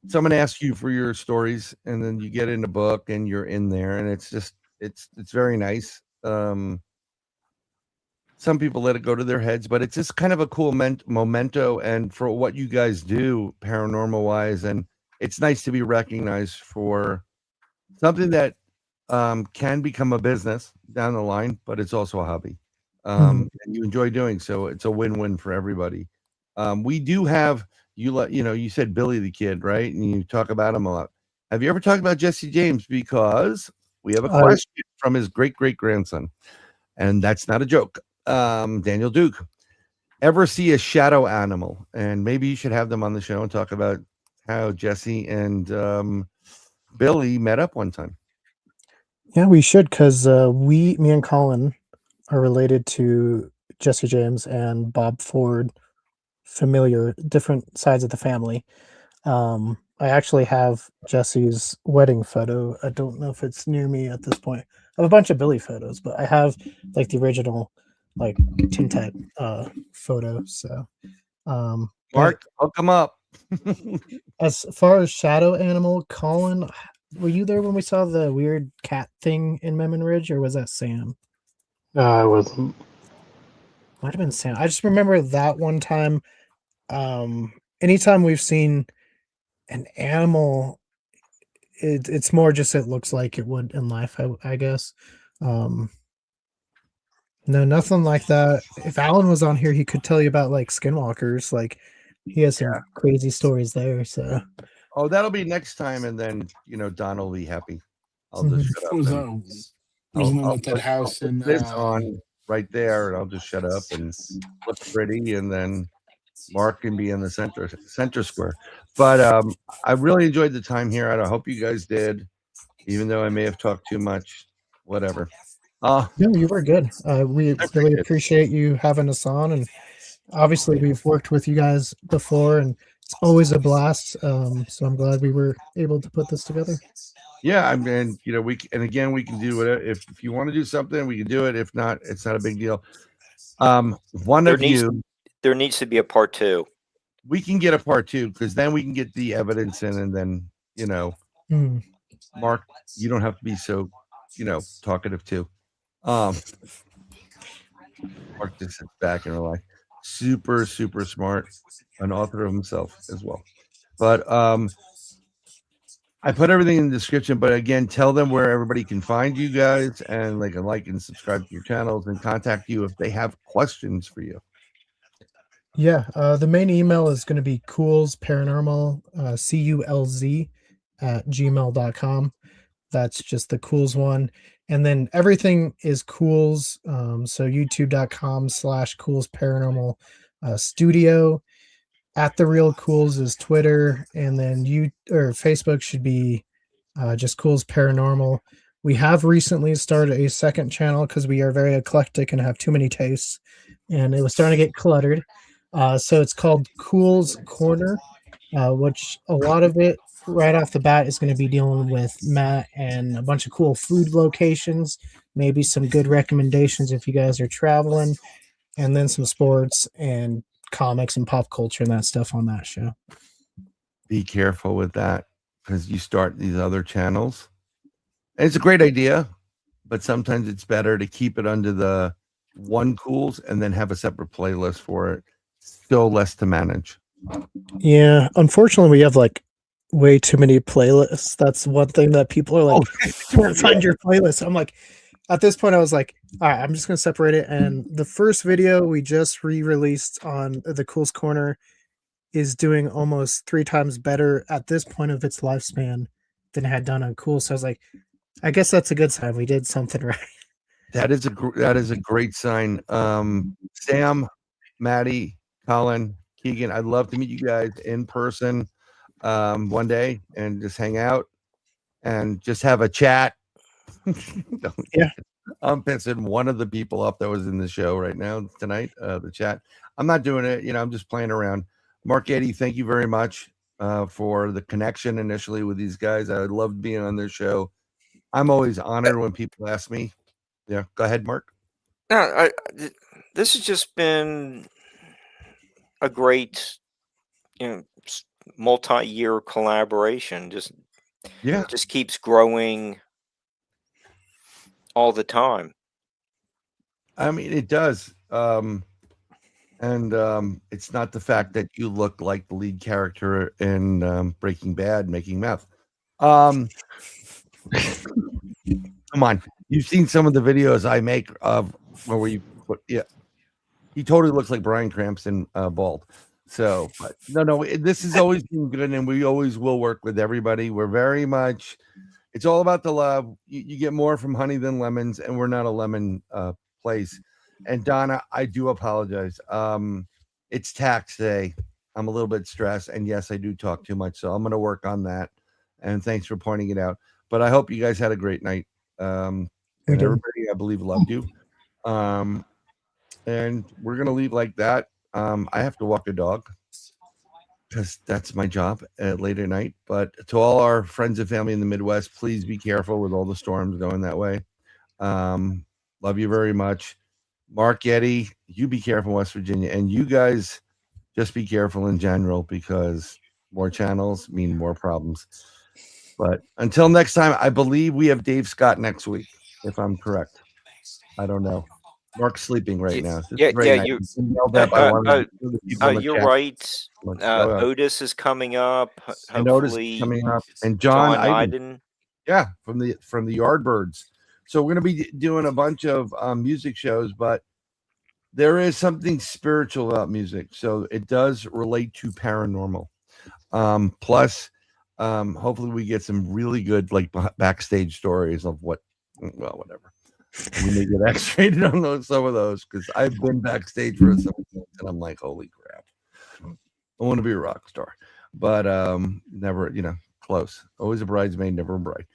someone asks you for your stories and then you get in the book and you're in there and it's just it's very nice. Some people let it go to their heads, but it's just kind of a cool memento and for what you guys do paranormal wise, and it's nice to be recognized for something that can become a business down the line, but it's also a hobby. And you enjoy doing so. It's a win-win for everybody. We do have you said Billy the Kid, right? And you talk about him a lot. Have you ever talked about Jesse James? Because we have a question from his great-great-grandson, and that's not a joke. Daniel Duke. Ever see a shadow animal? And maybe you should have them on the show and talk about how Jesse and Billy met up one time. yeah, we should, because me and Colin are related to Jesse James and Bob Ford, familiar, different sides of the family. I actually have Jesse's wedding photo. I don't know if it's near me at this point. I have a bunch of Billy photos, but I have like the original like Tintet photo. So Mark, hook them up. as far as shadow animal, Colin, were you there when we saw the weird cat thing in Memon Ridge, or was that Sam? I wasn't. Might have been Sam. I just remember that one time. Anytime we've seen an animal, it's more just it looks like it would in life, I guess. No, nothing like that. If Alan was on here, he could tell you about like skinwalkers. Like he has some crazy stories there. So Oh, that'll be next time, and then Don will be happy. I'll just shut up. Was one at that house in this on right there, and I'll just shut up and look pretty, and then Mark can be in the center square. But I really enjoyed the time here. I hope you guys did, even though I may have talked too much. Whatever. no, you were good. We really appreciate you having us on, and obviously we've worked with you guys before, and it's always a blast. So I'm glad we were able to put this together. Yeah, I mean, we can do it if you want to do something, we can do it. If not, it's not a big deal. There needs to be a part 2. We can get a part 2 because then we can get the evidence in, and then Mark, you don't have to be so talkative too. Mark just sits back and are like super, super smart, an author of himself as well. But I put everything in the description, but again, tell them where everybody can find you guys and they can like and subscribe to your channels and contact you if they have questions for you. Yeah, the main email is going to be Culz Paranormal, CULZ @gmail.com. That's just the Culz one. And then everything is Culz. So youtube.com/Culz Paranormal Studio. @The Real Culz is Twitter. And then Facebook should be just Culz Paranormal. We have recently started a second channel because we are very eclectic and have too many tastes. And it was starting to get cluttered. So it's called Culz Corner, which a lot of it right off the bat is going to be dealing with Matt and a bunch of cool food locations, maybe some good recommendations if you guys are traveling, and then some sports and comics and pop culture and that stuff on that show. Be careful with that because you start these other channels. And it's a great idea, but sometimes it's better to keep it under the one Culz and then have a separate playlist for it. Still less to manage. Yeah, unfortunately, we have like way too many playlists. That's one thing that people are like, can't find your playlist. I'm like, at this point, I was like, all right, I'm just gonna separate it. And the first video we just re-released on the Culz Corner is doing almost 3 times better at this point of its lifespan than it had done on Culz. So I was like, I guess that's a good sign. We did something right. That is a great sign. Sam, Maddie, Colin, Keegan, I'd love to meet you guys in person one day and just hang out and just have a chat. Yeah. I'm pissing one of the people up that was in the show right now tonight, the chat. I'm not doing it, I'm just playing around. Mark, Eddy, thank you very much for the connection initially with these guys. I loved being on their show. I'm always honored when people ask me. Yeah, go ahead, Mark. No, this has just been a great, multi-year collaboration. Just keeps growing all the time. I mean, it does. And it's not the fact that you look like the lead character in Breaking Bad making meth. Come on. You've seen some of the videos I make of where we put, he totally looks like Bryan Cranston bald. So, but no, this has always been good, and we always will work with everybody. We're very much, it's all about the love. You get more from honey than lemons, and we're not a lemon place. And Donna, I do apologize. It's tax day. I'm a little bit stressed, and yes, I do talk too much, so I'm going to work on that. And thanks for pointing it out. But I hope you guys had a great night. And everybody, I believe, loved you. And we're going to leave like that. I have to walk a dog because that's my job late at night. But to all our friends and family in the Midwest, please be careful with all the storms going that way. Love you very much. Mark, Eddy, you be careful in West Virginia. And you guys just be careful in general because more channels mean more problems. But until next time, I believe we have Dave Scott next week, if I'm correct. I don't know. Mark's sleeping right now. You're right. Otis is coming up. Hopefully, coming up, and John Iden. Yeah, from the Yardbirds. So we're going to be doing a bunch of music shows, but there is something spiritual about music, so it does relate to paranormal. Plus, hopefully, we get some really good backstage stories of whatever. We may get X-rated on some of those because I've been backstage for some and I'm like, holy crap. I want to be a rock star. But never, close. Always a bridesmaid, never a bride.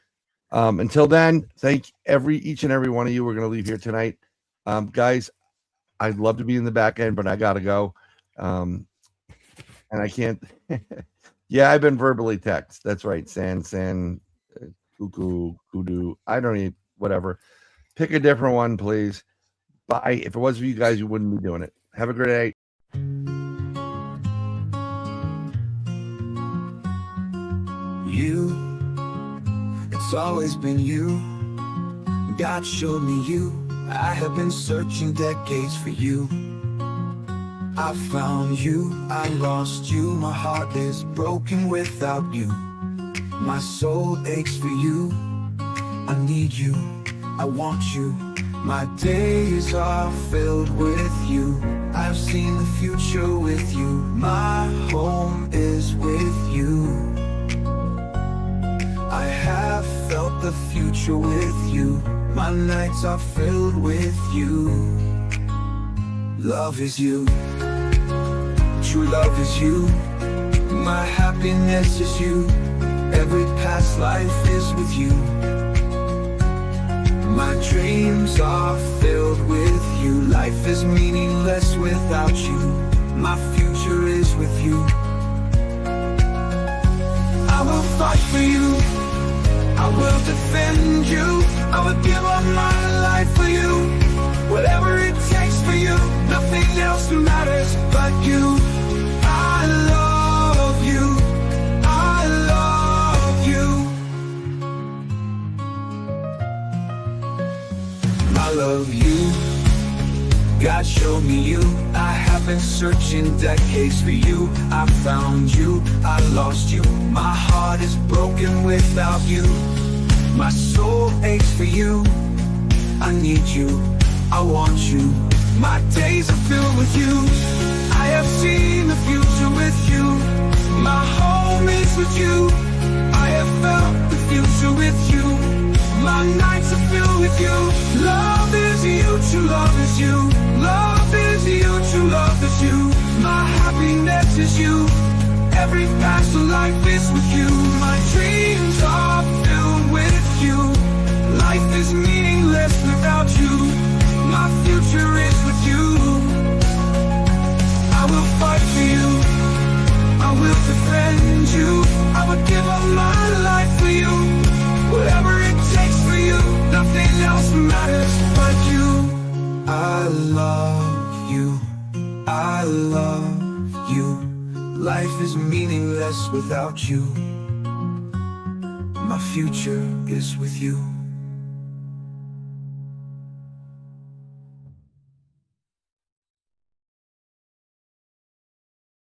Until then, thank each and every one of you. We're gonna leave here tonight. Guys, I'd love to be in the back end, but I gotta go. And I can't I've been verbally text. That's right. San, cuckoo, kudu. I don't need whatever. Pick a different one, please. Bye. If it was for you guys, you wouldn't be doing it. Have a great day. You, it's always been you. God showed me you. I have been searching decades for you. I found you, I lost you. My heart is broken without you. My soul aches for you. I need you, I want you. My days are filled with you. I've seen the future with you. My home is with you. I have felt the future with you. My nights are filled with you. Love is you. True love is you. My happiness is you. Every past life is with you. My dreams are filled with you. Life is meaningless without you. My future is with you. I will fight for you. I will defend you. I will give up my life for you. Whatever it takes for you. Nothing else matters but you. I love you. I love you. I love you. God showed me you. I have been searching decades for you. I found you, I lost you. My heart is broken without you. My soul aches for you. I need you, I want you. My days are filled with you. I have seen the future with you. My home is with you. I have felt the future with you. My nights are filled with you. Love is you, true love is you. Love is you, true love is you. My happiness is you. Every past life is with you. My dreams are filled with you. Life is meaningless without you. My future is with you. I will fight for you. I will defend you. I will give up my life for you. Whatever it takes for you. Nothing else matters but you. I love you. I love you. Life is meaningless without you. My future is with you.